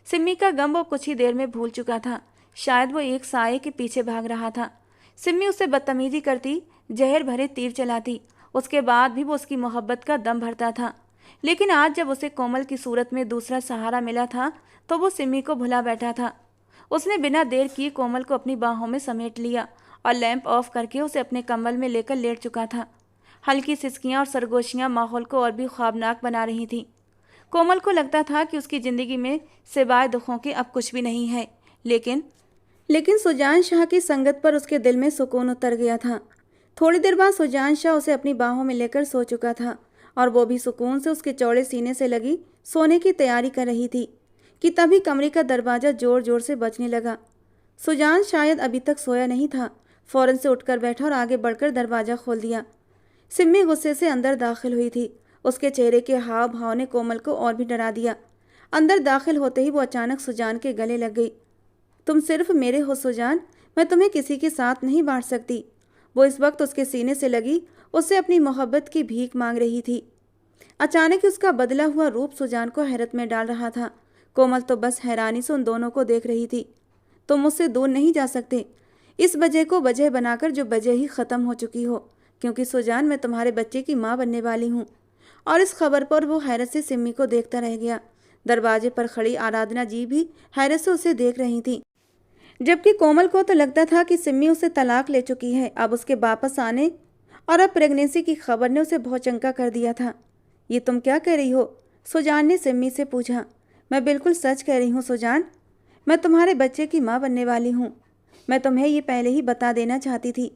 सिम्मी का गम वो कुछ ही देर में भूल चुका था। शायद वो एक साये के पीछे भाग रहा था। सिम्मी उससे बदतमीजी करती, जहर भरे तीर चलाती, उसके बाद भी वो उसकी मोहब्बत का दम भरता था। लेकिन आज जब उसे कोमल की सूरत में दूसरा सहारा मिला था तो वो सिम्मी को भुला बैठा था। उसने बिना देर किए कोमल को अपनी बाहों में समेट लिया और लैंप ऑफ करके उसे अपने कंबल में लेकर लेट चुका था। हल्की सिसकियां और सरगोशियां माहौल को और भी ख्वाबनाक बना रही थीं। कोमल को लगता था कि उसकी ज़िंदगी में सिवाय दुखों के अब कुछ भी नहीं है, लेकिन सुजान शाह की संगत पर उसके दिल में सुकून उतर गया था। थोड़ी देर बाद सुजान शाह उसे अपनी बाहों में लेकर सो चुका था और वो भी सुकून से उसके चौड़े सीने से लगी सोने की तैयारी कर रही थी कि तभी कमरे का दरवाज़ा जोर जोर से बजने लगा। सुजान शायद अभी तक सोया नहीं था, फौरन से उठकर बैठा और आगे बढ़कर दरवाज़ा खोल दिया। सिम्मी गुस्से से अंदर दाखिल हुई थी। उसके चेहरे के हाव भाव ने कोमल को और भी डरा दिया। अंदर दाखिल होते ही वो अचानक सुजान के गले लग गई। तुम सिर्फ मेरे हो सुजान, मैं तुम्हें किसी के साथ नहीं बांट सकती। वो इस वक्त उसके सीने से लगी उससे अपनी मोहब्बत की भीख मांग रही थी। अचानक उसका बदला हुआ रूप सुजान को हैरत में डाल रहा था। कोमल तो बस हैरानी से उन दोनों को देख रही थी। तुम मुझसे दूर नहीं जा सकते, इस वजह को वजह बनाकर जो वजह ही ख़त्म हो चुकी हो, क्योंकि सुजान मैं तुम्हारे बच्चे की माँ बनने वाली हूँ। और इस खबर पर वो हैरत से सिम्मी को देखता रह गया। दरवाजे पर खड़ी आराधना जी भी हैरत से उसे देख रही थी, जबकि कोमल को तो लगता था कि सिम्मी उसे तलाक ले चुकी है। अब उसके वापस आने और अब प्रेगनेंसी की खबर ने उसे भौचक्का कर दिया था। ये तुम क्या कह रही हो? सुजान ने सिम्मी से पूछा। मैं बिल्कुल सच कह रही हूँ सुजान, मैं तुम्हारे बच्चे की माँ बनने वाली हूँ। मैं तुम्हें ये पहले ही बता देना चाहती थी,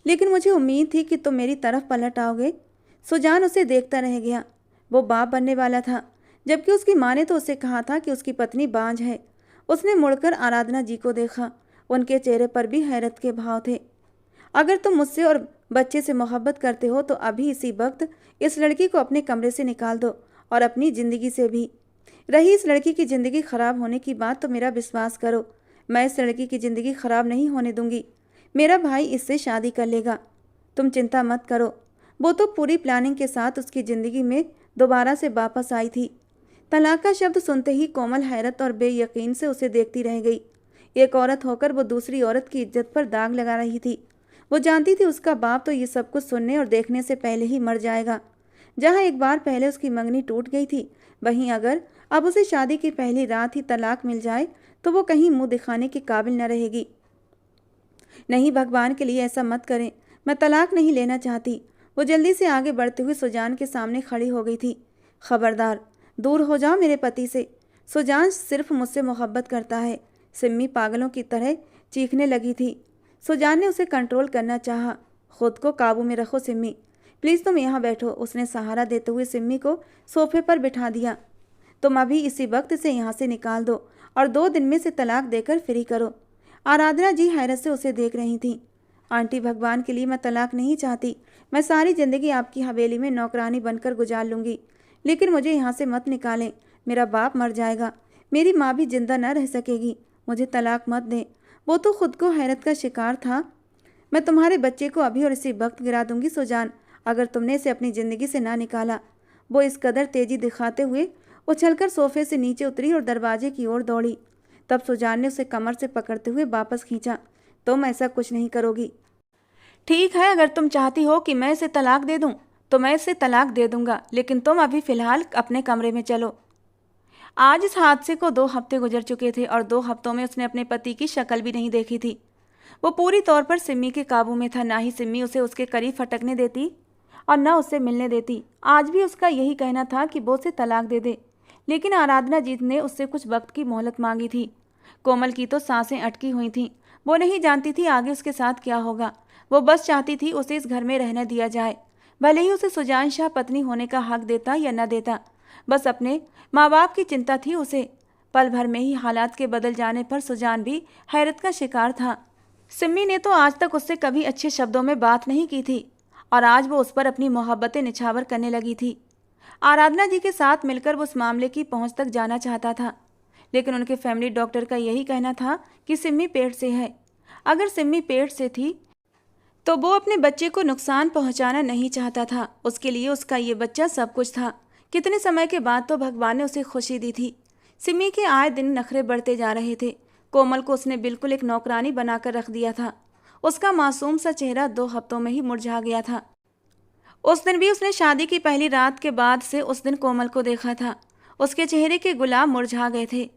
लेकिन मुझे उम्मीद थी कि तुम मेरी तरफ पलट आओगे। सुजान उसे देखता रह गया। वो बाप बनने वाला था, जबकि उसकी माँ ने तो उसे कहा था कि उसकी पत्नी बांझ है। उसने मुड़कर आराधना जी को देखा। उनके चेहरे पर भी हैरत के भाव थे। अगर तुम मुझसे और बच्चे से मोहब्बत करते हो तो अभी इसी वक्त इस लड़की को अपने कमरे से निकाल दो, और अपनी ज़िंदगी से भी। रही इस लड़की की ज़िंदगी ख़राब होने की बात, तो मेरा विश्वास करो, मैं इस लड़की की ज़िंदगी ख़राब नहीं होने दूंगी। मेरा भाई इससे शादी कर लेगा, तुम चिंता मत करो। वो तो पूरी प्लानिंग के साथ उसकी ज़िंदगी में दोबारा से वापस आई थी। तलाक का शब्द सुनते ही कोमल हैरत और बेयकीन से उसे देखती रह गई। एक औरत होकर वो दूसरी औरत की इज्जत पर दाग लगा रही थी। वो जानती थी उसका बाप तो ये सब कुछ सुनने और देखने से पहले ही मर जाएगा। जहाँ एक बार पहले उसकी मंगनी टूट गई थी, वहीं अगर अब उसे शादी की पहली रात ही तलाक मिल जाए तो वो कहीं मुंह दिखाने के काबिल न रहेगी। नहीं, भगवान के लिए ऐसा मत करें, मैं तलाक नहीं लेना चाहती। वो जल्दी से आगे बढ़ते हुए सुजान के सामने खड़ी हो गई थी। खबरदार, दूर हो जाओ मेरे पति से। सुजान सिर्फ मुझसे मोहब्बत करता है। सिम्मी पागलों की तरह चीखने लगी थी। सुजान ने उसे कंट्रोल करना चाहा। खुद को काबू में रखो सिम्मी, प्लीज़ तुम यहाँ बैठो। उसने सहारा देते हुए सिम्मी को सोफे पर बिठा दिया। तुम अभी इसी वक्त से यहाँ से निकाल दो और 2 दिन में से तलाक देकर फ्री करो। आराधना जी हैरत से उसे देख रही थी। आंटी, भगवान के लिए मैं तलाक नहीं चाहती। मैं सारी ज़िंदगी आपकी हवेली में नौकरानी बनकर गुजार लूँगी, लेकिन मुझे यहाँ से मत निकालें। मेरा बाप मर जाएगा, मेरी माँ भी जिंदा न रह सकेगी। मुझे तलाक मत दें। वो तो खुद को हैरत का शिकार था। मैं तुम्हारे बच्चे को अभी और इसी वक्त गिरा दूंगी सुजान, अगर तुमने इसे अपनी ज़िंदगी से ना निकाला। वो इस कदर तेज़ी दिखाते हुए उछलकर सोफे से नीचे उतरी और दरवाजे की ओर दौड़ी। तब सुजान ने उसे कमर से पकड़ते हुए वापस खींचा। तुम ऐसा कुछ नहीं करोगी। ठीक है, अगर तुम चाहती हो कि मैं इसे तलाक दे दूं तो मैं इसे तलाक दे दूंगा, लेकिन तुम अभी फ़िलहाल अपने कमरे में चलो। आज इस हादसे को 2 हफ्ते गुजर चुके थे और 2 हफ्तों में उसने अपने पति की शक्ल भी नहीं देखी थी। वो पूरी तौर पर सिम्मी के काबू में था। ना ही सिम्मी उसे उसके करीब फटकने देती और न उससे मिलने देती। आज भी उसका यही कहना था कि वो उसे तलाक दे दे, लेकिन आराधना जीत ने उससे कुछ वक्त की मोहलत मांगी थी। कोमल की तो सांसें अटकी हुई थीं। वो नहीं जानती थी आगे उसके साथ क्या होगा। वो बस चाहती थी उसे इस घर में रहने दिया जाए, भले ही उसे सुजान शाह पत्नी होने का हक देता या न देता। बस अपने माँ बाप की चिंता थी उसे। पल भर में ही हालात के बदल जाने पर सुजान भी हैरत का शिकार था। सिम्मी ने तो आज तक उससे कभी अच्छे शब्दों में बात नहीं की थी और आज वो उस पर अपनी मोहब्बतें निछावर करने लगी थी। आराधना जी के साथ मिलकर वो उस मामले की पहुंच तक जाना चाहता था, लेकिन उनके फैमिली डॉक्टर का यही कहना था कि सिम्मी पेट से है। अगर सिम्मी पेट से थी तो वो अपने बच्चे को नुकसान पहुंचाना नहीं चाहता था। उसके लिए उसका ये बच्चा सब कुछ था। कितने समय के बाद तो भगवान ने उसे खुशी दी थी। सिम्मी के आए दिन नखरे बढ़ते जा रहे थे। कोमल को उसने बिल्कुल एक नौकरानी बनाकर रख दिया था। उसका मासूम सा चेहरा 2 हफ्तों में ही मुरझा गया था। उस दिन भी उसने शादी की पहली रात के बाद से उस दिन कोमल को देखा था। उसके चेहरे के गुलाब मुरझा गए थे।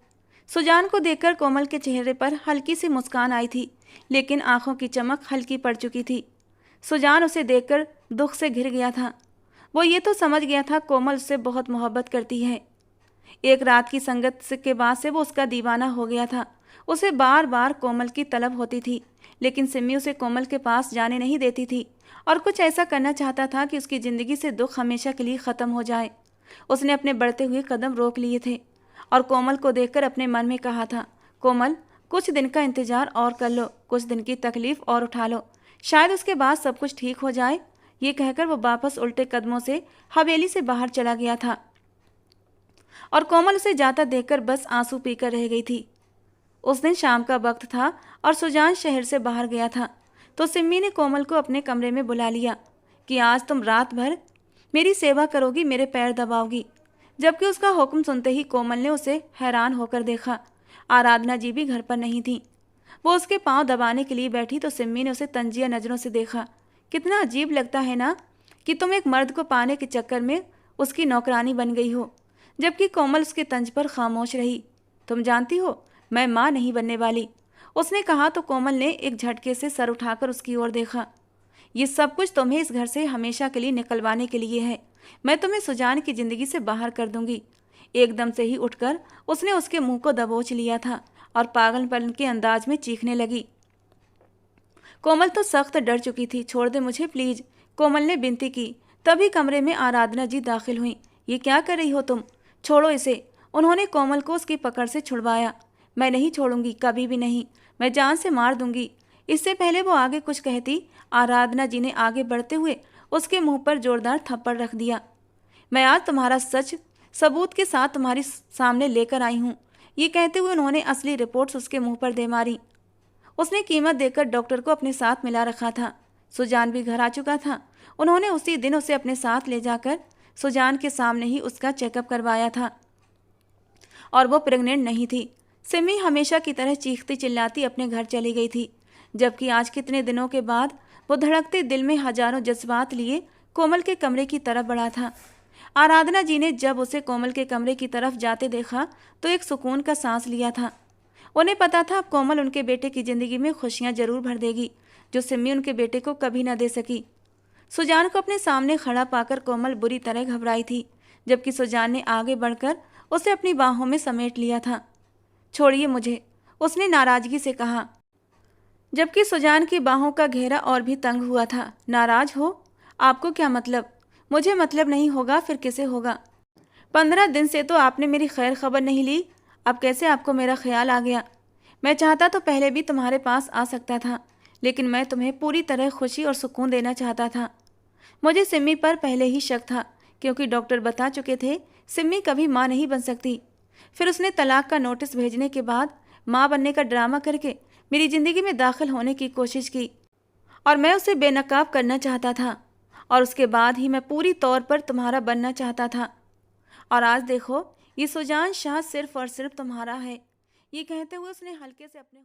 सुजान को देखकर कोमल के चेहरे पर हल्की सी मुस्कान आई थी, लेकिन आंखों की चमक हल्की पड़ चुकी थी। सुजान उसे देखकर दुख से घिर गया था। वो ये तो समझ गया था कोमल उससे बहुत मोहब्बत करती है। एक रात की संगत के बाद से वो उसका दीवाना हो गया था। उसे बार बार कोमल की तलब होती थी, लेकिन सिमी उसे कोमल के पास जाने नहीं देती थी और कुछ ऐसा करना चाहता था कि उसकी ज़िंदगी से दुख हमेशा के लिए ख़त्म हो जाए। उसने अपने बढ़ते हुए कदम रोक लिए थे और कोमल को देखकर अपने मन में कहा था, कोमल, कुछ दिन का इंतज़ार और कर लो, कुछ दिन की तकलीफ़ और उठा लो, शायद उसके बाद सब कुछ ठीक हो जाए। ये कहकर वो वापस उल्टे कदमों से हवेली से बाहर चला गया था और कोमल उसे जाता देखकर बस आंसू पीकर रह गई थी। उस दिन शाम का वक्त था और सुजान शहर से बाहर गया था, तो सिम्मी ने कोमल को अपने कमरे में बुला लिया कि आज तुम रात भर मेरी सेवा करोगी, मेरे पैर दबाओगी। जबकि उसका हुक्म सुनते ही कोमल ने उसे हैरान होकर देखा। आराधना जी भी घर पर नहीं थी। वो उसके पांव दबाने के लिए बैठी तो सिम्मी ने उसे तंजिया नज़रों से देखा। कितना अजीब लगता है ना कि तुम एक मर्द को पाने के चक्कर में उसकी नौकरानी बन गई हो, जबकि कोमल उसके तंज पर खामोश रही। तुम जानती हो, मैं माँ नहीं बनने वाली, उसने कहा तो कोमल ने एक झटके से सर उठाकर उसकी ओर देखा। ये सब कुछ तुम्हें इस घर से हमेशा के लिए निकलवाने के लिए है। मैं तुम्हें सुजान की ज़िंदगी से बाहर कर दूंगी। एकदम से ही उठकर उसने उसके मुंह को दबोच लिया था और पागलपन के अंदाज में चीखने लगी। कोमल तो सख्त डर चुकी थी। छोड़ दे मुझे प्लीज, कोमल ने विनती की। तभी कमरे में आराधना जी दाखिल हुई। ये क्या कर रही हो तुम? छोड़ो इसे, उन्होंने कोमल को उसकी पकड़ से छुड़वाया। मैं नहीं छोड़ूंगी, कभी भी नहीं, मैं जान से मार दूंगी। इससे पहले वो आगे कुछ कहती, आराधना जी ने आगे बढ़ते हुए उसके मुंह पर जोरदार थप्पड़ रख दिया। मैं आज तुम्हारा सच सबूत के साथ तुम्हारी सामने लेकर आई हूँ। ये कहते हुए उन्होंने असली रिपोर्ट्स उसके मुंह पर दे मारी। उसने कीमत देकर डॉक्टर को अपने साथ मिला रखा था। सुजान भी घर आ चुका था। उन्होंने उसी दिन उसे अपने साथ ले जाकर सुजान के सामने ही उसका चेकअप करवाया था और वो प्रेग्नेंट नहीं थी। सिमी हमेशा की तरह चीखती चिल्लाती अपने घर चली गई थी, जबकि आज कितने दिनों के बाद वो धड़कते दिल में हजारों जज्बात लिए कोमल के कमरे की तरफ बढ़ा था। आराधना जी ने जब उसे कोमल के कमरे की तरफ जाते देखा तो एक सुकून का सांस लिया था। उन्हें पता था अब कोमल उनके बेटे की ज़िंदगी में खुशियां जरूर भर देगी, जो सिमी उनके बेटे को कभी न दे सकी। सुजान को अपने सामने खड़ा पाकर कोमल बुरी तरह घबराई थी, जबकि सुजान ने आगे बढ़कर उसे अपनी बाहों में समेट लिया था। छोड़िए मुझे, उसने नाराज़गी से कहा, जबकि सुजान की बाहों का घेरा और भी तंग हुआ था। नाराज़ हो? आपको क्या मतलब? मुझे मतलब नहीं होगा, फिर किसे होगा? 15 दिन से तो आपने मेरी खैर खबर नहीं ली, अब कैसे आपको मेरा ख्याल आ गया? मैं चाहता तो पहले भी तुम्हारे पास आ सकता था, लेकिन मैं तुम्हें पूरी तरह खुशी और सुकून देना चाहता था। मुझे सिमी पर पहले ही शक था, क्योंकि डॉक्टर बता चुके थे सिमी कभी माँ नहीं बन सकती। फिर उसने तलाक का नोटिस भेजने के बाद माँ बनने का ड्रामा करके मेरी ज़िंदगी में दाखिल होने की कोशिश की और मैं उसे बेनकाब करना चाहता था, और उसके बाद ही मैं पूरी तौर पर तुम्हारा बनना चाहता था। और आज देखो, ये सुजान शाह सिर्फ और सिर्फ तुम्हारा है। ये कहते हुए उसने हल्के से अपने